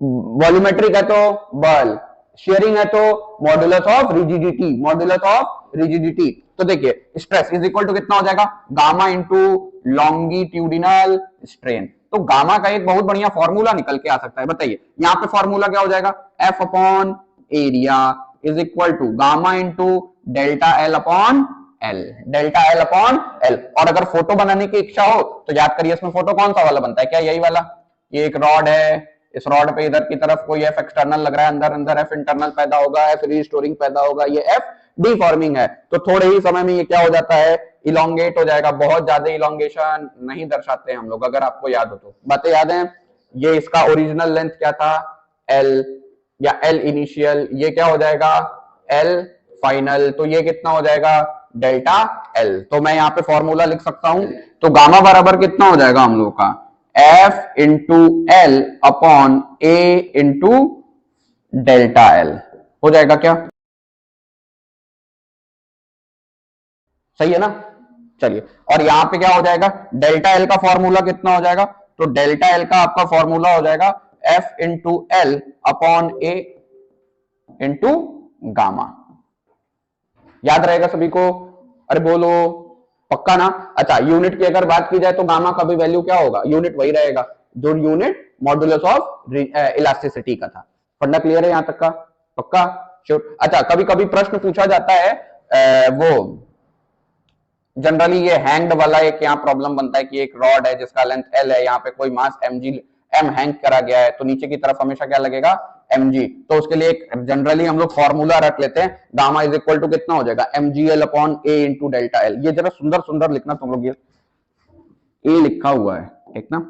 वॉल्यूमेट्रिक है तो बल, शेयरिंग है तो modulus of rigidity, modulus of rigidity. तो देखिए स्ट्रेस इज इक्वल टू कितना हो जाएगा? Gamma into longitudinal strain. तो गामा का एक बहुत बढ़िया फॉर्मूला निकल के आ सकता है। बताइए यहां पे फॉर्मूला क्या हो जाएगा? F upon area is equal to gamma into delta L upon L, delta L upon L. और अगर फोटो बनाने की इच्छा हो तो याद करिए, इसमें फोटो कौन सा वाला बनता है? क्या यही वाला? ये एक रॉड है, इस रॉड पे इधर की तरफ कोई एफ एक्सटर्नल लग रहा है, अंदर अंदर एफ इंटरनल पैदा होगा, एफ रीस्टोरिंग पैदा होगा, ये एफ डीफॉर्मिंग है। तो थोड़े ही समय में ये क्या हो जाता है? इलोंगेट हो जाएगा। बहुत ज्यादा इलोंगेशन नहीं दर्शाते हम लोग, अगर आपको याद हो तो। बातें याद है? ये इसका ओरिजिनल लेंथ क्या था? एल, या एल इनिशियल। ये क्या हो जाएगा? L final. तो ये कितना हो जाएगा? Delta L. तो मैं यहाँ पे फॉर्मूला लिख सकता हूं। तो गामा बराबर कितना हो जाएगा हम लोग का? एफ इंटू एल अपॉन ए इंटू डेल्टा एल हो जाएगा क्या? सही है ना? चलिए, और यहां पे क्या हो जाएगा? डेल्टा एल का फॉर्मूला कितना हो जाएगा? तो डेल्टा एल का आपका फॉर्मूला हो जाएगा एफ इंटू एल अपॉन ए इंटू गामा। याद रहेगा सभी को? अरे बोलो, पक्का ना? अच्छा, यूनिट की अगर बात की जाए तो गामा का भी वैल्यू क्या होगा? यूनिट वही रहेगा जो यूनिट मॉडुलस ऑफ इलास्टिसिटी का था। फंडा क्लियर है यहां तक का? पक्का? श्योर? अच्छा, कभी कभी प्रश्न पूछा जाता है, वो जनरली ये हैंग्ड वाला एक यहाँ प्रॉब्लम बनता है कि एक रॉड है जिसका लेंथ एल है, यहाँ पे कोई मास एम हैंग करा गया है, तो नीचे की तरफ हमेशा क्या लगेगा? mg, तो उसके लिए एक जनरली हम लोग फॉर्मूला रख लेते हैं, गामा इज इक्वल टू कितना हो जाएगा mgl upon a into delta L. ये जरा सुंदर सुंदर लिखना तुम लोग, ये a लिखा हुआ है ठीक ना,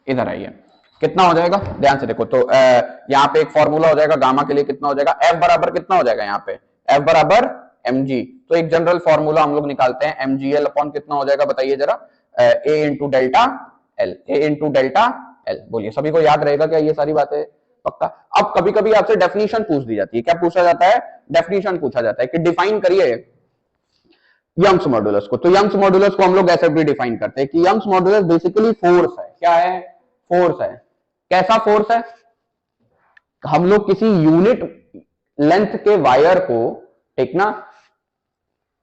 इधर आइए कितना हो जाएगा ध्यान से देखो। तो यहाँ पे एक फॉर्मूला हो जाएगा गामा के लिए, कितना हो जाएगा f बराबर कितना हो जाएगा यहाँ पे f बराबर mg। तो एक जनरल फॉर्मूला हम लोग निकालते हैं, mgl अपॉन कितना हो जाएगा बताइए जरा, a into delta L, a into delta L. बोलिए सभी को याद रहेगा क्या ये सारी बातें? पक्का। अब कभी कभी आपसे डेफिनेशन पूछ दी जाती है, क्या पूछा जाता है? डेफिनेशन पूछा जाता है कि डिफाइन करिए यंग्स मॉडुलस को। तो यंग्स मॉडुलस को हम लोग ऐसे भी डिफाइन करते हैं कि यंग्स मॉडुलस बेसिकली फोर्स है। क्या है? फोर्स है। कैसा फोर्स है? हम लोग किसी यूनिट लेंथ के वायर को ठीक ना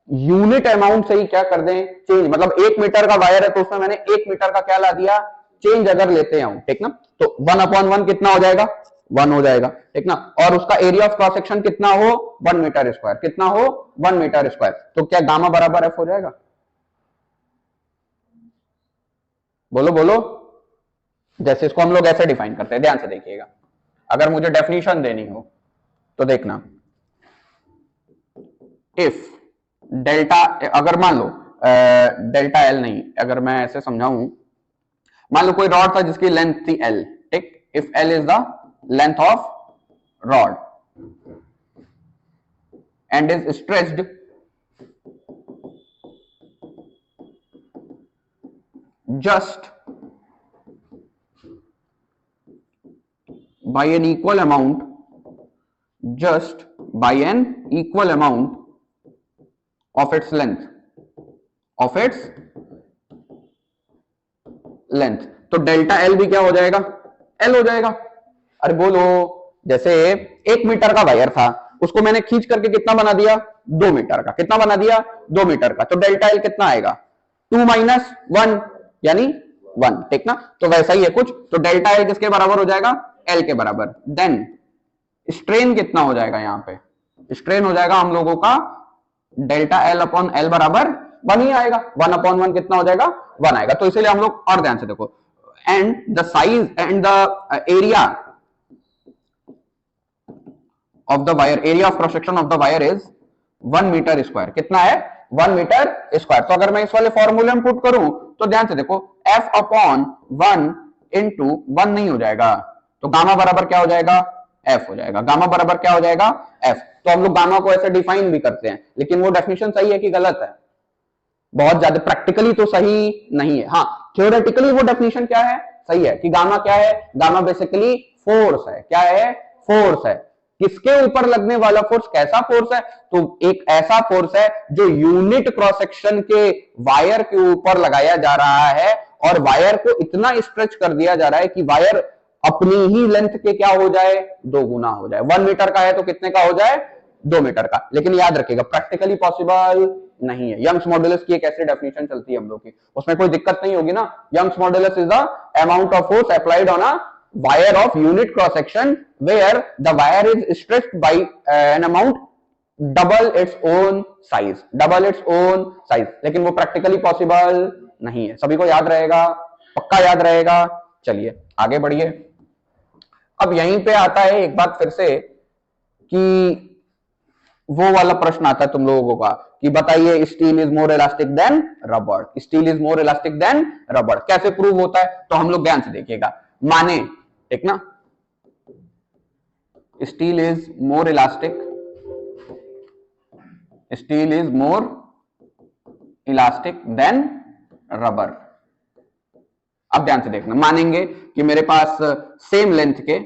यूनिट अमाउंट से ही क्या कर दें, चेंज, मतलब 1 मीटर का वायर है तो उसमें मैंने 1 मीटर का क्या ला दिया, चेंज अगर लेते हैं ठीक ना, तो 1/1 कितना हो जाएगा, 1 हो जाएगा ठीक ना। और उसका एरिया ऑफ क्रॉस सेक्शन कितना हो, 1 मीटर स्क्वायर, कितना हो 1 मीटर स्क्वायर। तो क्या गामा बराबर एफ हो जाएगा? बोलो बोलो। जैसे इसको हम लोग ऐसे डिफाइन करते हैं, ध्यान से देखिएगा, अगर मुझे डेफिनेशन देनी हो तो देखना, इफ डेल्टा, अगर मान लो डेल्टा एल नहीं, अगर मैं ऐसे समझाऊं, मान लो कोई रॉड था जिसकी लेंथ थी एल ठीक, if L is the length of rod and is stretched just by an equal amount, just by an equal amount of its length, of its length। तो डेल्टा एल भी क्या हो जाएगा, L हो जाएगा। अरे बोलो, जैसे 1 मीटर का वायर था, उसको मैंने खींच करके कितना बना दिया, 2 मीटर का। कितना बना दिया, 2 मीटर का। तो डेल्टा एल कितना आएगा, 2 माइनस 1 यानी 1 ठीक ना। तो वैसा ही है कुछ। तो डेल्टा एल किसके बराबर हो जाएगा, एल के बराबर। देन स्ट्रेन कितना हो जाएगा, यहां पे स्ट्रेन हो जाएगा हम लोगों का डेल्टा एल अपॉन एल बराबर 1 ही आएगा। 1/1 कितना हो जाएगा, 1 आएगा। तो इसीलिए हम लोग, और ध्यान से देखो, and the size and the area of the wire, area of cross section of the wire is 1 metre square. कितना है, 1 मीटर स्क्वायर। तो अगर मैं इस वाले फॉर्मूले में पुट करूं तो ध्यान से देखो, f अपॉन 1 इंटू 1 नहीं हो जाएगा, तो गामा बराबर क्या हो जाएगा, f हो जाएगा। गामा बराबर क्या हो जाएगा, f। तो हम लोग गामा को ऐसे डिफाइन भी करते हैं, लेकिन वो डेफिनेशन सही है कि गलत है? बहुत ज्यादा प्रैक्टिकली तो सही नहीं है, हाँ थ्योरेटिकली वो डेफिनेशन क्या है, सही है कि गामा क्या है, गामा बेसिकली फोर्स है। क्या है, फोर्स है। किसके ऊपर लगने वाला फोर्स, कैसा फोर्स है, तो एक ऐसा फोर्स है जो यूनिट क्रॉस सेक्शन के वायर के ऊपर लगाया जा रहा है, और वायर को इतना स्ट्रेच कर दिया जा रहा है कि वायर अपनी ही लेंथ के क्या हो जाए, 2 गुना हो जाए। 1 मीटर का है तो कितने का हो जाए, 2 मीटर का। लेकिन याद रखिएगा प्रैक्टिकली पॉसिबल नहीं है। यंग्स मॉडुलस की एक ऐसी डेफिनेशन चलती है हम लोग की, उसमें कोई दिक्कत नहीं होगी ना। Young's modulus is the amount of force applied on a wire of unit cross section where the wire is stretched by an amount double its own size, double its own size। लेकिन वो practically possible नहीं है। सभी को याद रहेगा, पक्का याद रहेगा। चलिए आगे बढ़िए। अब यहीं पे आता है एक बात फिर से कि वो वाला प्रश्न आता है तुम लोगों का कि बताइए steel is more elastic than rubber, steel is more elastic than rubber, कैसे प्रूव होता है? तो हम लोग ध्यान से देखिएगा, माने ठीक ना, steel is more elastic, steel is more elastic than rubber. अब ध्यान से देखना, मानेंगे कि मेरे पास सेम लेंथ के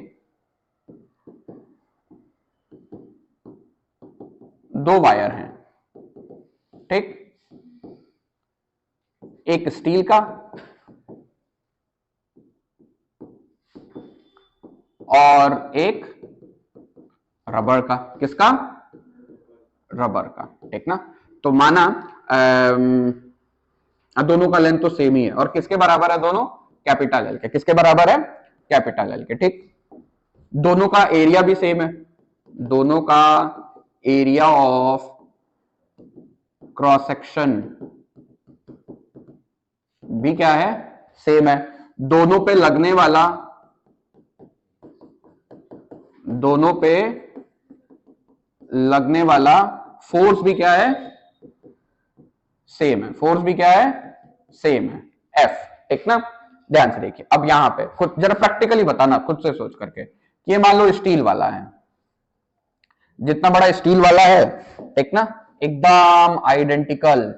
2 वायर हैं ठीक, एक स्टील का और एक रबर का। किसका, रबर का ठीक ना। तो माना दोनों का लेंथ तो सेम ही है, और किसके बराबर है दोनों, कैपिटल एल के। किसके बराबर है, कैपिटल एल के ठीक। दोनों का एरिया भी सेम है, दोनों का एरिया ऑफ क्रॉस सेक्शन भी क्या है, सेम है। दोनों पे लगने वाला दोनों पे लगने वाला फोर्स भी क्या है, सेम है, फोर्स भी क्या है, सेम है, एफ। ठीक ना, ध्यान से देखिए। अब यहां पे खुद जरा प्रैक्टिकली बताना, खुद से सोच करके कि ये मान लो स्टील वाला है, जितना बड़ा स्टील वाला है, ठीक ना, एकदम आइडेंटिकल।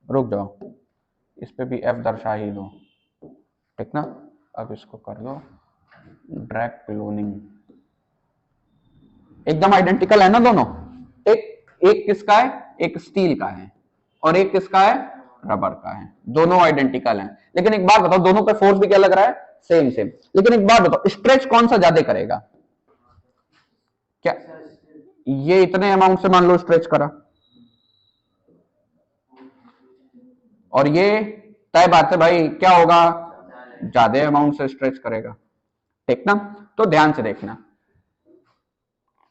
रुक जाओ, इस पे भी एफ दर्शा ही दो, ठीक ना। अब इसको कर दो ड्रैग पिलोनिंग, एकदम आइडेंटिकल है ना दोनों। एक किसका है, एक स्टील का है, और एक किसका है, रबर का है। दोनों आइडेंटिकल हैं, लेकिन एक बात बताओ, दोनों पे फोर्स भी क्या लग रहा है, सेम सेम। लेकिन एक बात बताओ, स्ट्रेच कौन सा ज्यादा करेगा? क्या ये इतने अमाउंट से मान लो स्ट्रेच करा, और ये तय बात है भाई क्या होगा, ज्यादा अमाउंट से स्ट्रेच करेगा। ठीक ना, तो ध्यान से देखना।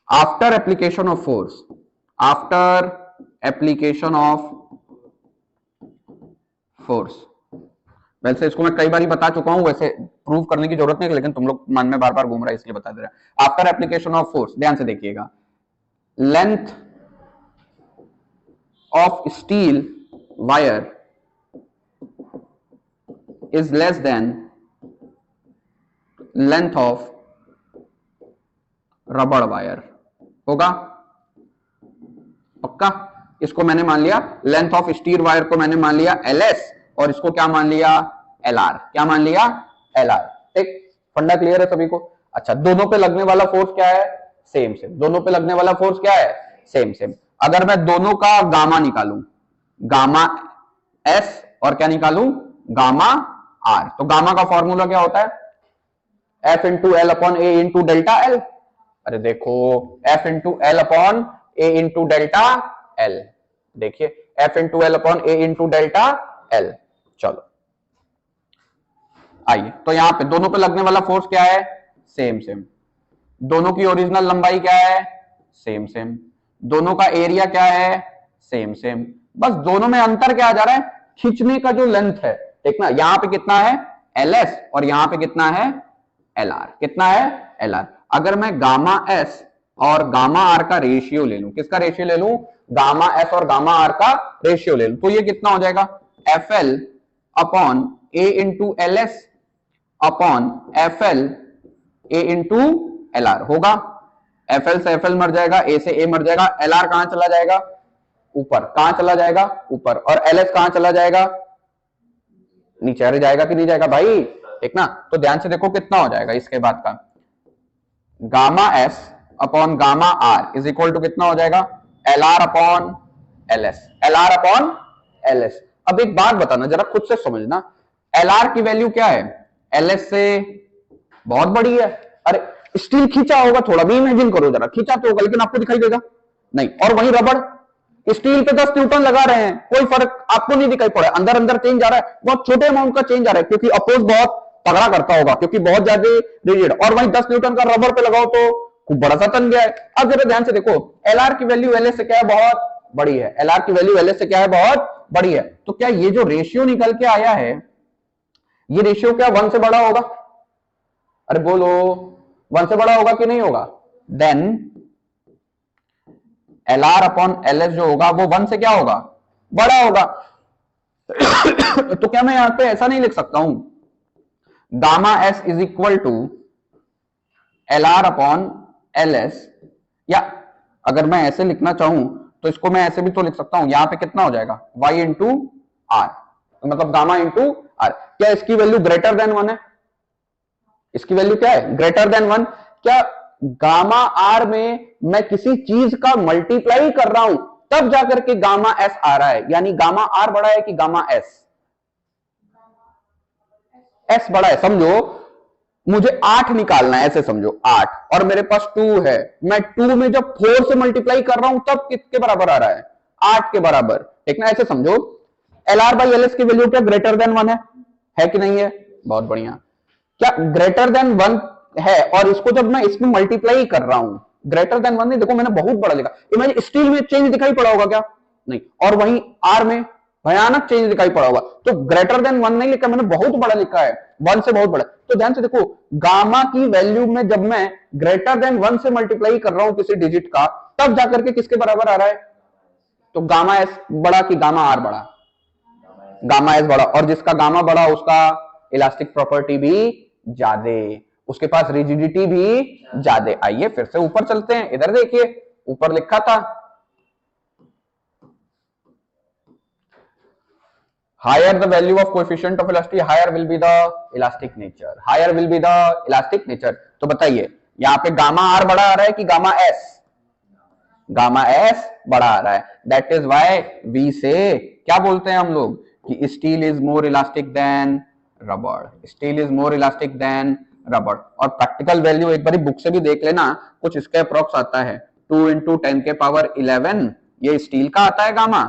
After application of force, after application of force, वैसे इसको मैं कई बार बता चुका हूं, वैसे प्रूव करने की जरूरत नहीं, लेकिन तुम लोग मन में बार बार घूम रहा है इसलिए बता दे रहा है। आफ्टर एप्लीकेशन ऑफ फोर्स, ध्यान से देखिएगा, length of steel wire is less than length of रबड़ वायर, होगा पक्का। इसको मैंने मान लिया, लेंथ ऑफ स्टील वायर को मैंने मान लिया LS, और इसको क्या मान लिया, LR। क्या मान लिया, LR। ठीक, फंडा क्लियर है सभी को? अच्छा, दोनों पे लगने वाला फोर्स क्या है, सेम सेम। दोनों पे लगने वाला फोर्स क्या है, सेम सेम। अगर मैं दोनों का गामा निकालूं, गामा S, और क्या निकालूं, गामा R, तो गामा का फॉर्मूला क्या होता है, F इंटू एल अपॉन ए इंटू डेल्टा एल। अरे देखो, F इंटू एल अपॉन ए इंटू डेल्टा एल, देखिए F इंटू एल अपॉन ए इंटू डेल्टा एल। चलो आइए, तो यहां पे दोनों पे लगने वाला फोर्स क्या है, सेम सेम। दोनों की ओरिजिनल लंबाई क्या है, सेम सेम। दोनों का एरिया क्या है, सेम सेम। बस दोनों में अंतर क्या आ जा रहा है, खींचने का जो लेंथ है। ठीक ना, यहां पे कितना है LS, और यहां पे कितना है LR। कितना है LR। अगर मैं गामा S और गामा R का रेशियो ले लूं, किसका रेशियो ले लूं, गामा S और गामा R का रेशियो ले लूं, तो ये कितना हो जाएगा, FL upon A into LS upon FL A into LR होगा। FL से FL मर जाएगा, A से A मर जाएगा, LR कहां चला जाएगा, ऊपर। कहां चला जाएगा, ऊपर। और LS कहां चला जाएगा, नीचे रह जाएगा कि नहीं जाएगा भाई, ठीक ना। तो ध्यान से देखो कितना हो जाएगा इसके बाद का, gamma S upon gamma R is equal to कितना हो जाएगा, LR upon LS, LR upon LS। अब एक बात बताना, जरा खुद से समझना, LR की वैल्यू क्या है, LS से बहुत बड़ी है। अरे स्टील खींचा होगा, थोड़ा भी इमेजिन करो जरा, खींचा तो होगा, लेकिन आपको दिखाई देगा नहीं। और वही रबड़, स्टील पे 10 न्यूटन लगा रहे हैं, कोई फर्क आपको नहीं दिखाई पड़ा, अंदर अंदर चेंज आ रहा है, बहुत छोटे अमाउंट का चेंज आ रहा है, क्योंकि अपोज बहुत तगड़ा करता होगा, क्योंकि बहुत ज्यादा रिजिड। और वहीं 10 न्यूटन का रबर पे लगाओ तो खूब बड़ा सा तन गया है। अब जरा ध्यान से देखो, LR की वैल्यू LS से क्या है, बहुत बड़ी है। LR की वैल्यू LS से क्या है, बहुत बड़ी है। तो क्या ये जो रेशियो निकल के आया है, ये रेशियो क्या 1 से बड़ा होगा? अरे बोलो, 1 से बड़ा होगा कि नहीं होगा? देन LR अपॉन LS जो होगा वो 1 से क्या होगा, बड़ा होगा। तो क्या मैं यहां पे ऐसा नहीं लिख सकता हूं, gamma S is equal to LR upon LS, या अगर मैं ऐसे लिखना चाहूं तो इसको मैं ऐसे भी तो लिख सकता हूं, यहां पे कितना हो जाएगा, Y इंटू R, मतलब गामा इंटू R। क्या इसकी वैल्यू ग्रेटर देन 1 है? इसकी वैल्यू क्या है, ग्रेटर देन 1। क्या गामा R में मैं किसी चीज का मल्टीप्लाई कर रहा हूं तब जाकर के गामा S आ रहा है, यानी गामा R बड़ा है कि गामा S? S बड़ा है। समझो, मुझे 8 निकालना है, ऐसे समझो 8, और मेरे पास 2 है, मैं 2 में जब 4 से मल्टीप्लाई कर रहा हूं तब किसके बराबर आ रहा है, 8 के बराबर। ठीक ना, ऐसे समझो LR बाई LS की वैल्यू क्या ग्रेटर देन 1 है कि नहीं है? बहुत बढ़िया। क्या ग्रेटर देन 1 है, और इसको जब मैं इसमें मल्टीप्लाई कर रहा हूं, ग्रेटर देन 1 नहीं, देखो मैंने बहुत बड़ा लिखा, इमेजिन स्टील में चेंज दिखाई पड़ा होगा क्या, नहीं। और वहीं R में भयानक चेंज दिखाई पड़ा होगा। तो ग्रेटर देन 1 नहीं लिखा मैंने, बहुत बड़ा लिखा है, 1 से बहुत बड़ा। तो ध्यान से देखो, गामा की वैल्यू में जब मैं ग्रेटर देन 1 से मल्टीप्लाई कर रहा हूं किसी डिजिट का, तब जाकर के किसके बराबर आ रहा है? तो गामा एस बड़ा कि गामा आर बड़ा? गामा एस बड़ा। और जिसका गामा बड़ा उसका इलास्टिक प्रॉपर्टी भी ज्यादा, उसके पास रिजिडिटी भी ज्यादा। आइए फिर से ऊपर चलते हैं, इधर देखिए ऊपर लिखा था higher the value of coefficient of elasticity, higher will be the elastic nature, higher will be the elastic nature। तो बताइए यहाँ पे गामा आर बड़ा आ रहा है कि गामा एस? गामा एस बड़ा आ रहा है। दैट इज वाई वी से क्या बोलते हैं हम लोग कि steel is more elastic than rubber, steel is more elastic than rubber. और प्रैक्टिकल वैल्यू एक बार बुक से भी देख लेना, कुछ इसका अप्रोक्स आता है 2 × 10⁻11, ये स्टील का आता है गामा,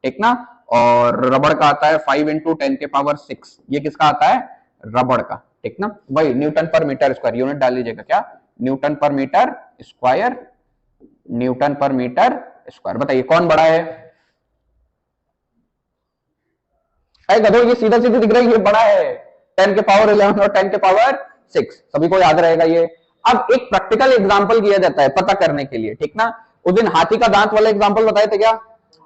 ठीक ना। और रबर का आता है 5 × 10⁻6, ये किसका आता है? रबर का, ठीक ना। वही Newton per metre square, unit डाल लीजिएगा क्या? Newton per metre square, newton per metre square. बताइए कौन बड़ा है? गधो ये सीधा सीधी दिख रहा है, ये बड़ा है 10⁻11 और 10⁻6, सभी को याद रहेगा ये। अब एक प्रैक्टिकल एग्जांपल किया जाता है पता करने के लिए, ठीक ना। उस दिन हाथी का दांत वाला एग्जांपल बताए थे क्या?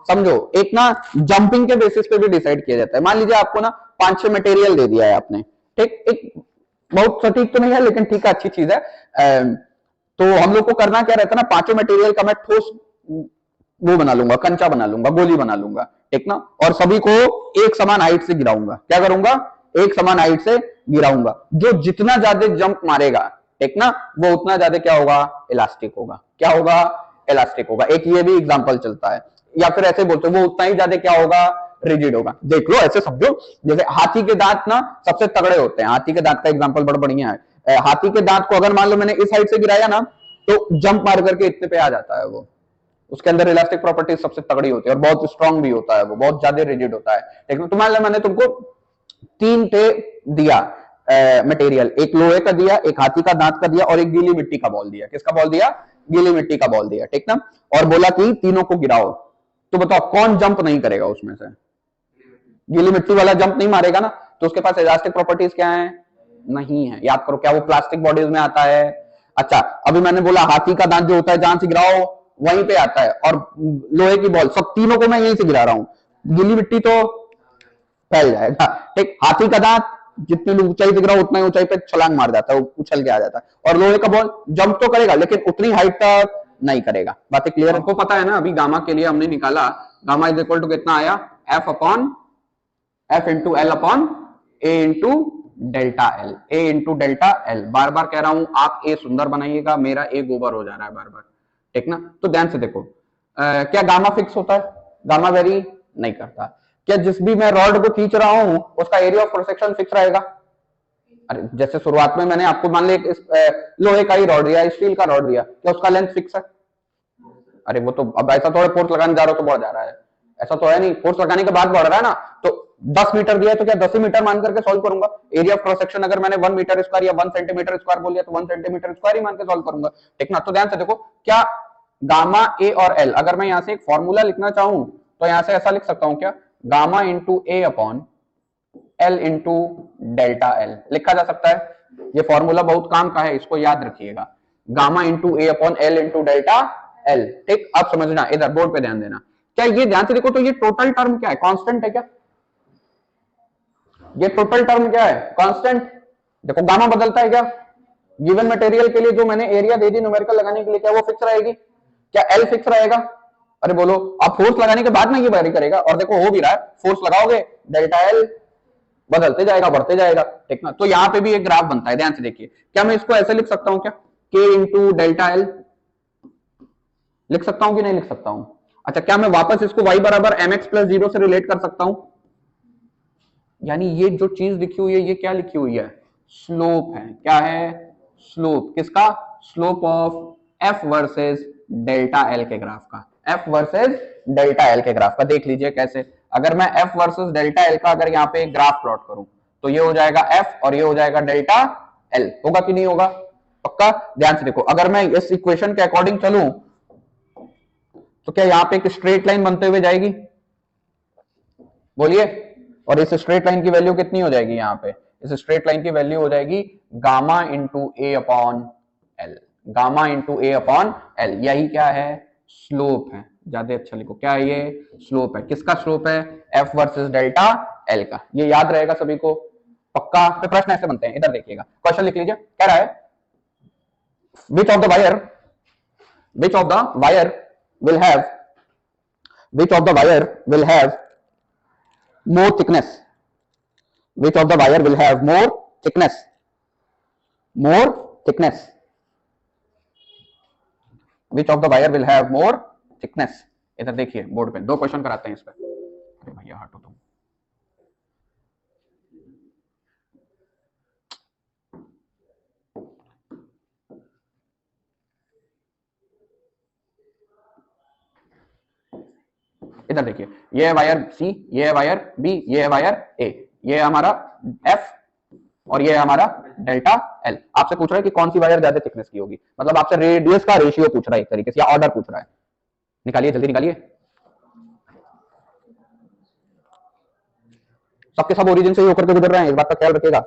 समझो, एक ना जंपिंग के बेसिस पे भी डिसाइड किया जाता है। मान लीजिए आपको ना 5-6 मटेरियल दे दिया है आपने, ठीक, एक बहुत सटीक तो नहीं है लेकिन ठीक है, अच्छी चीज है। तो हम लोग को करना क्या रहता है ना, 5 मटेरियल का मैं ठोस वो बना लूंगा, कंचा बना लूंगा, गोली बना लूंगा, ठीक ना। और सभी को एक समान हाइट से गिराऊंगा। क्या करूंगा? एक समान हाइट से गिराऊंगा। जो जितना ज्यादा जंप मारेगा, ठीक ना, वो उतना ज्यादा क्या होगा? इलास्टिक होगा। क्या होगा? इलास्टिक होगा। एक ये भी एग्जांपल चलता है। या फिर ऐसे बोलते वो उतना ही ज्यादा क्या होगा? रिजिड होगा। देख लो, ऐसे समझो, जैसे हाथी के दांत ना सबसे तगड़े होते हैं। हाथी के दांत का एग्जांपल बड़ा बढ़िया है। हाथी के दांत को अगर मान लो मैंने इस साइड से गिराया ना, तो जंप मार करके इतने पे आ जाता है वो। उसके अंदर इलास्टिक प्रॉपर्टीज सबसे तगड़ी होती है और बहुत स्ट्रांग भी होता है, वो बहुत ज्यादा रिजिड होता है। लेकिन तो मान लो मैंने तुमको 3 पे दिया मटेरियल, एक लोहे का दिया, एक हाथी का दांत का दिया और एक गीली मिट्टी का बॉल दिया। किसका बॉल दिया? गीली मिट्टी का बॉल दिया, ठीक ना। और बोला कि तीनों को गिराओ, तो बताओ कौन जंप नहीं करेगा उसमें से? गीली मिट्टी वाला जंप नहीं मारेगा ना, तो उसके पास इलास्टिक प्रॉपर्टीज क्या है? नहीं है। याद करो, क्या वो प्लास्टिक बॉडीज में आता है? अच्छा, अभी मैंने बोला हाथी का दांत जो होता है जहां से गिराओ वहीं पे आता है, और लोहे की बॉल, सब तीनों को मैं यहीं से गिरा रहा हूं, गीली मिट्टी तो फैल जाएगा, ठीक। हाथी का दांत जितनी ऊंचाई से गिराओ उतना ही ऊंचाई पे छलांग मार जाता है, वो उछल के आ जाता है। और लोहे का बॉल जंप तो करेगा लेकिन उतनी हाइट तक नहीं करेगा। बातें क्लियर है? आपको पता है ना, अभी गामा के लिए हमने निकाला, गामा इज इक्वल टू कितना आया? F इंटू एल अपॉन ए इंटू डेल्टा एल, ए इंटू डेल्टा एल। बार बार कह रहा हूं आप ए सुंदर बनाइएगा, मेरा ए गोबर हो जा रहा है बार बार, ठीक ना। तो ध्यान से देखो, क्या गामा फिक्स होता है? गामा वेरी नहीं करता। क्या जिस भी मैं रॉड को खींच रहा हूं उसका area of cross section fix रहेगा? अरे जैसे शुरुआत में मैंने आपको मान लिया लोहे का ही रॉड दिया, स्टील का रॉड दिया, क्या उसका लेंथ फिक्स है? अरे वो तो अब ऐसा थोड़ा फोर्स लगाने जा रहा हो तो बढ़ जा रहा है, ऐसा तो है नहीं। फोर्स लगाने के बाद बढ़ रहा है ना। तो 10 मीटर दिया है तो क्या 10 मीटर मान करके सॉल्व करूंगा? एरिया ऑफ क्रॉस सेक्शन अगर मैंने 1 मीटर स्क्वायर या 1 सेंटीमीटर स्क्वायर बोल दिया तो 1 सेंटीमीटर स्क्वायर ही मान के सॉल्व करूंगा, ठीक ना। तो ध्यान से देखो, क्या गामा ए और एल, अगर मैं यहां से एक फॉर्मूला लिखना चाहूं तो यहां से ऐसा लिख सकता हूं क्या? Gamma into A upon L into delta L लिखा जा सकता है। ये फॉर्मूला बहुत काम का है, इसको याद रखिएगा। Gamma into A upon L into delta L, ठीक। अब समझना, इधर बोर्ड पे ध्यान देना। क्या ये ध्यान से देखो, तो ये टोटल टर्म क्या है? कांस्टेंट है क्या? ये टोटल टर्म क्या है? कांस्टेंट। देखो गामा बदलता है क्या? गिवन मटेरियल के लिए जो मैंने एरिया दे दी न्यूमेरिकल लगाने के लिए, क्या वो फिक्स रहेगी? क्या एल फिक्स रहेगा? अरे बोलो, अब फोर्स लगाने के बाद में ये वेरी करेगा, और देखो हो भी रहा है, फोर्स लगाओगे डेल्टा एल बदलते जाएगा, बढ़ते जाएगा, ठीक ना। तो यहाँ पे भी एक ग्राफ बनता है, ध्यान से देखिए। क्या मैं इसको ऐसे लिख सकता हूं क्या? के इंटू डेल्टा एल लिख सकता हूं कि नहीं लिख सकता हूं? अच्छा, क्या मैं वापस इसको y बराबर mx प्लस 0 से रिलेट कर सकता हूं? यानी ये जो चीज लिखी हुई है, ये क्या लिखी हुई है? स्लोप है। क्या है? स्लोप। किसका? Slope of F versus delta L के ग्राफ का। एफ वर्सेस डेल्टा एल के ग्राफ का देख लीजिए कैसे। अगर मैं एफ वर्सेस डेल्टा एल का अगर यहाँ पे ग्राफ प्लॉट करूं तो ये हो जाएगा एफ और ये हो जाएगा डेल्टा एल। होगा कि नहीं होगा? पक्का। ध्यान से देखो, अगर मैं इस इक्वेशन के अकॉर्डिंग चलूं तो क्या यहाँ पे एक स्ट्रेट लाइन बनते हुए जाएगी? बोलिए। और इस स्ट्रेट लाइन की वैल्यू कितनी हो जाएगी यहाँ पे, इस स्ट्रेट लाइन की वैल्यू हो जाएगी gamma into A upon L, gamma into A upon L. यही क्या है, स्लोप है। ज्यादा अच्छा लिखो, क्या है ये, स्लोप है। किसका स्लोप है, एफ वर्सेस डेल्टा एल का। ये याद रहेगा सभी को पक्का। तो प्रश्न ऐसे बनते हैं, इधर देखिएगा, क्वेश्चन लिख लीजिए। कह रहा है which of the wire, which of the wire will have, which of the wire will have more thickness, which of the wire will have more thickness, more thickness, which of the wire will have more thickness। इधर देखिए board पे 2 question कराते हैं इस पे। अरे भैया हटो तुम। इधर देखिए, ये है वायर सी, ये है वायर बी, ये है वायर ए, ये है हमारा एफ और ये है हमारा डेल्टा एल। आपसे पूछ रहा है कि कौन सी वायर ज्यादा थिकनेस की होगी, मतलब आपसे रेडियस का रेशियो पूछ रहा है एक तरीके से, या ऑर्डर पूछ रहा है। निकालिए जल्दी निकालिए। सबके सब ओरिजिन से ही होकर के गुजर रहे हैं, इस बात का ख्याल रखिएगा।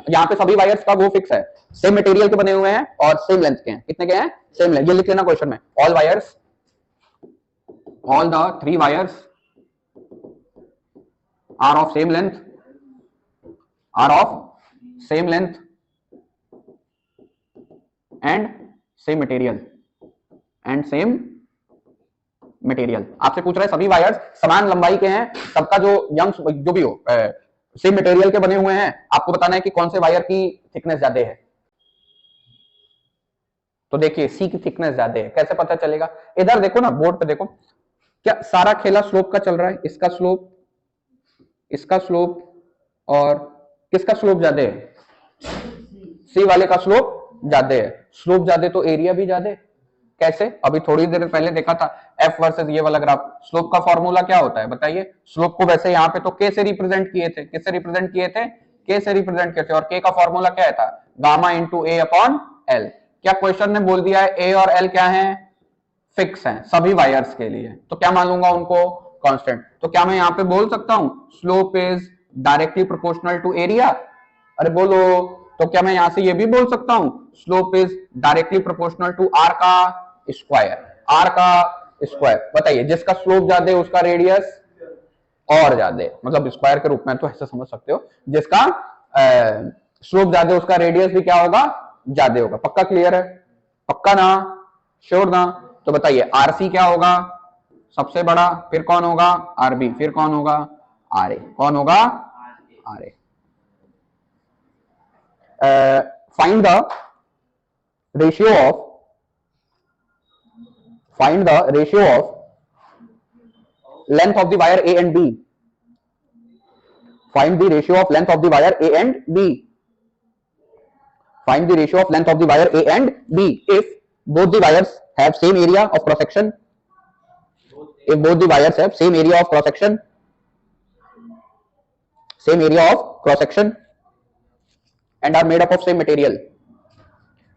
यहाँ पे सभी वायर्स का वो फिक्स है, सेम मटेरियल के बने हुए हैं और सेम लेंथ के हैं। कितने के हैं, सेम लेंथ। ये लिख लेना क्वेश्चन में, all wires, all the 3 wires are of same length, are of same length and same material, and same material. आपसे पूछ रहे हैं सभी वायर्स समान लंबाई के हैं, सबका जो यंग जो भी हो सेम मटेरियल के बने हुए हैं। आपको बताना है कि कौन से वायर की थिकनेस ज्यादा है। तो देखिए सी की थिकनेस ज्यादा है, कैसे पता चलेगा, इधर देखो ना बोर्ड पे देखो, क्या सारा खेला स्लोप का चल रहा है। इसका स्लोप, इसका स्लोप और किसका स्लोप ज्यादा है, सी वाले का स्लोप ज्यादा है। स्लोप ज्यादा तो एरिया भी ज्यादा है। कैसे, अभी थोड़ी देर पहले देखा था एफ वर्सेस ये वाला ग्राफ। स्लोप का फॉर्मूला क्या होता है बताइए। स्लोप को वैसे यहाँ पे तो के से रिप्रेजेंट किए थे, किससे रिप्रेजेंट किए थे, के से रिप्रेजेंट किए थे। और के का फॉर्मूला क्या था, gamma into A upon L. क्या क्वेश्चन ने बोल दिया है ए और एल क्या है, फिक्स हैं सभी वायर्स के लिए, तो क्या मान लूंगा उनको, कांस्टेंट। तो क्या मैं यहाँ पे बोल सकता हूं slope is directly proportional to area. अरे बोलो, तो क्या मैं यहां से ये भी बोल सकता हूं slope is directly proportional to R का स्क्वायर, आर का स्क्वायर। बताइए जिसका स्लोप ज्यादा है उसका रेडियस और ज्यादा है, मतलब स्क्वायर के रूप में तो ऐसा समझ सकते हो, जिसका स्लोप ज्यादा है उसका रेडियस भी क्या होगा, ज्यादा होगा। पक्का क्लियर है, पक्का ना, श्योर ना। तो बताइए आरसी क्या होगा सबसे बड़ा, फिर कौन होगा आरबी, फिर कौन होगा आर ए, कौन होगा R A. Find the ratio of, find the ratio of length of the wire A and B, find the ratio of length of the wire A and B, find the ratio of length of the wire A and B if both the wires have same area of cross section, if both the wires have same area of cross section, same area of cross section and are made up of same material,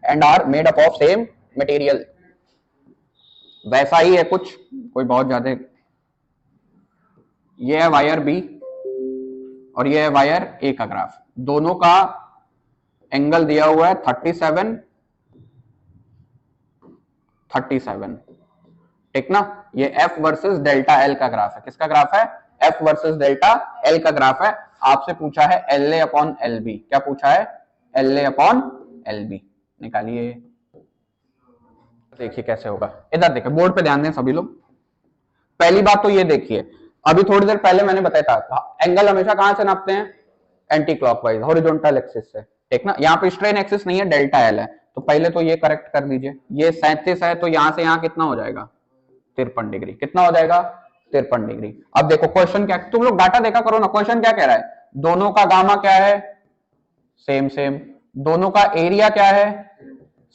and are made up of same material। वैसा ही है कुछ, कोई बहुत ज्यादा। ये है wire B और ये है वायर ए का ग्राफ, दोनों का एंगल दिया हुआ है 37 37, ठीक ना। ये एफ वर्सेस डेल्टा एल का ग्राफ है। किसका ग्राफ है, एफ वर्सेस डेल्टा एल का ग्राफ है। आपसे पूछा है L A upon L B, क्या पूछा है, L A upon L B. निकालिए, देखिए कैसे होगा। इधर देखिए बोर्ड पे ध्यान दें सभी लोग। पहली बात तो ये देखिए, अभी थोड़ी देर पहले मैंने बताया था एंगल हमेशा कहां से नापते हैं, एंटी क्लॉकवाइज, हॉरिजॉन्टल एक्सिस से, ठीक ना। यहाँ पे स्ट्रेन एक्सिस नहीं है, डेल्टा एल है। तो पहले तो ये करेक्ट कर दीजिए, ये 37 है तो यहां से यहां कितना हो जाएगा 53 डिग्री, कितना हो जाएगा 53 डिग्री। अब देखो क्वेश्चन क्या, तुम लोग डाटा देखा करो ना, क्वेश्चन क्या कह रहा है, दोनों का गामा क्या है, सेम सेम, दोनों का एरिया क्या है,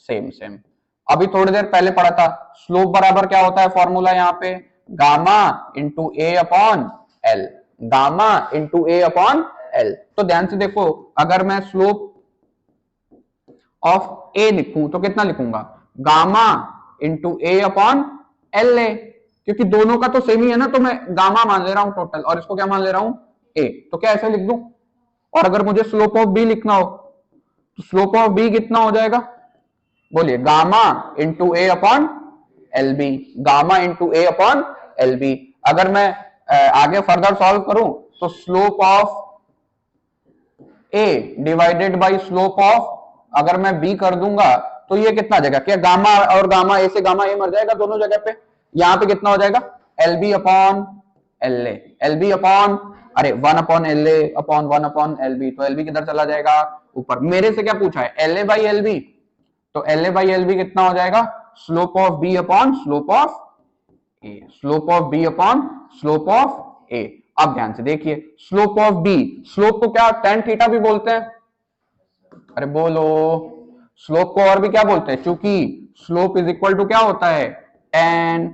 सेम सेम। अभी थोड़ी देर पहले पढ़ा था स्लोप बराबर क्या होता है, फॉर्मूला यहाँ पे gamma into A upon L, gamma into A upon L. तो ध्यान से देखो, अगर मैं स्लोप ऑफ ए लिखूं तो कितना लिखूंगा, gamma into A upon L ए, क्योंकि दोनों का तो सेम ही है ना, तो मैं गामा मान ले रहा हूं टोटल और इसको क्या मान ले रहा हूं ए, तो क्या ऐसे लिख दूं। और अगर मुझे स्लोप ऑफ बी लिखना हो तो स्लोप ऑफ बी कितना हो जाएगा, बोलिए, gamma into A upon L B, gamma into A upon L B. अगर मैं आगे फर्दर सॉल्व करूं तो slope of A divided by slope of, अगर मैं बी कर दूंगा तो ये कितना आ जाएगा, क्या गामा और गामा ए से गामा ए मर जाएगा दोनों जगह पे, यहां पे कितना हो जाएगा L B upon L A, L B upon, अरे 1 upon L A upon 1 upon L B, तो एल बी किधर चला जाएगा ऊपर। मेरे से क्या पूछा है, L A by L B, तो L A by L B कितना हो जाएगा, slope of B upon slope of A, slope of B upon slope of A. अब ध्यान से देखिए, स्लोप ऑफ बी, स्लोप को क्या tan थीटा भी बोलते हैं, अरे बोलो, स्लोप को और भी क्या बोलते हैं, चूंकि स्लोप इज इक्वल टू क्या होता है tan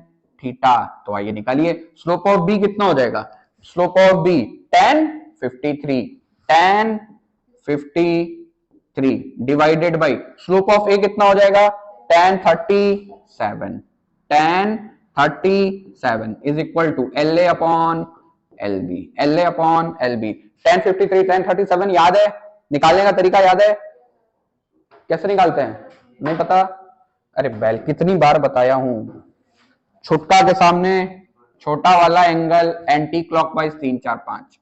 थीटा। तो आइए निकालिए, स्लोप ऑफ बी कितना हो जाएगा, slope of B tan 53, tan 53 divided by slope of A कितना हो जाएगा tan 37, tan 37 is equal to L A upon L B, L A upon L B. tan 53 tan 37 याद है, निकालने का तरीका याद है, कैसे निकालते हैं, नहीं पता, अरे बैल कितनी बार बताया हूं, छुटका के सामने छोटा वाला एंगल एंटी क्लॉकवाइज 3 4 5,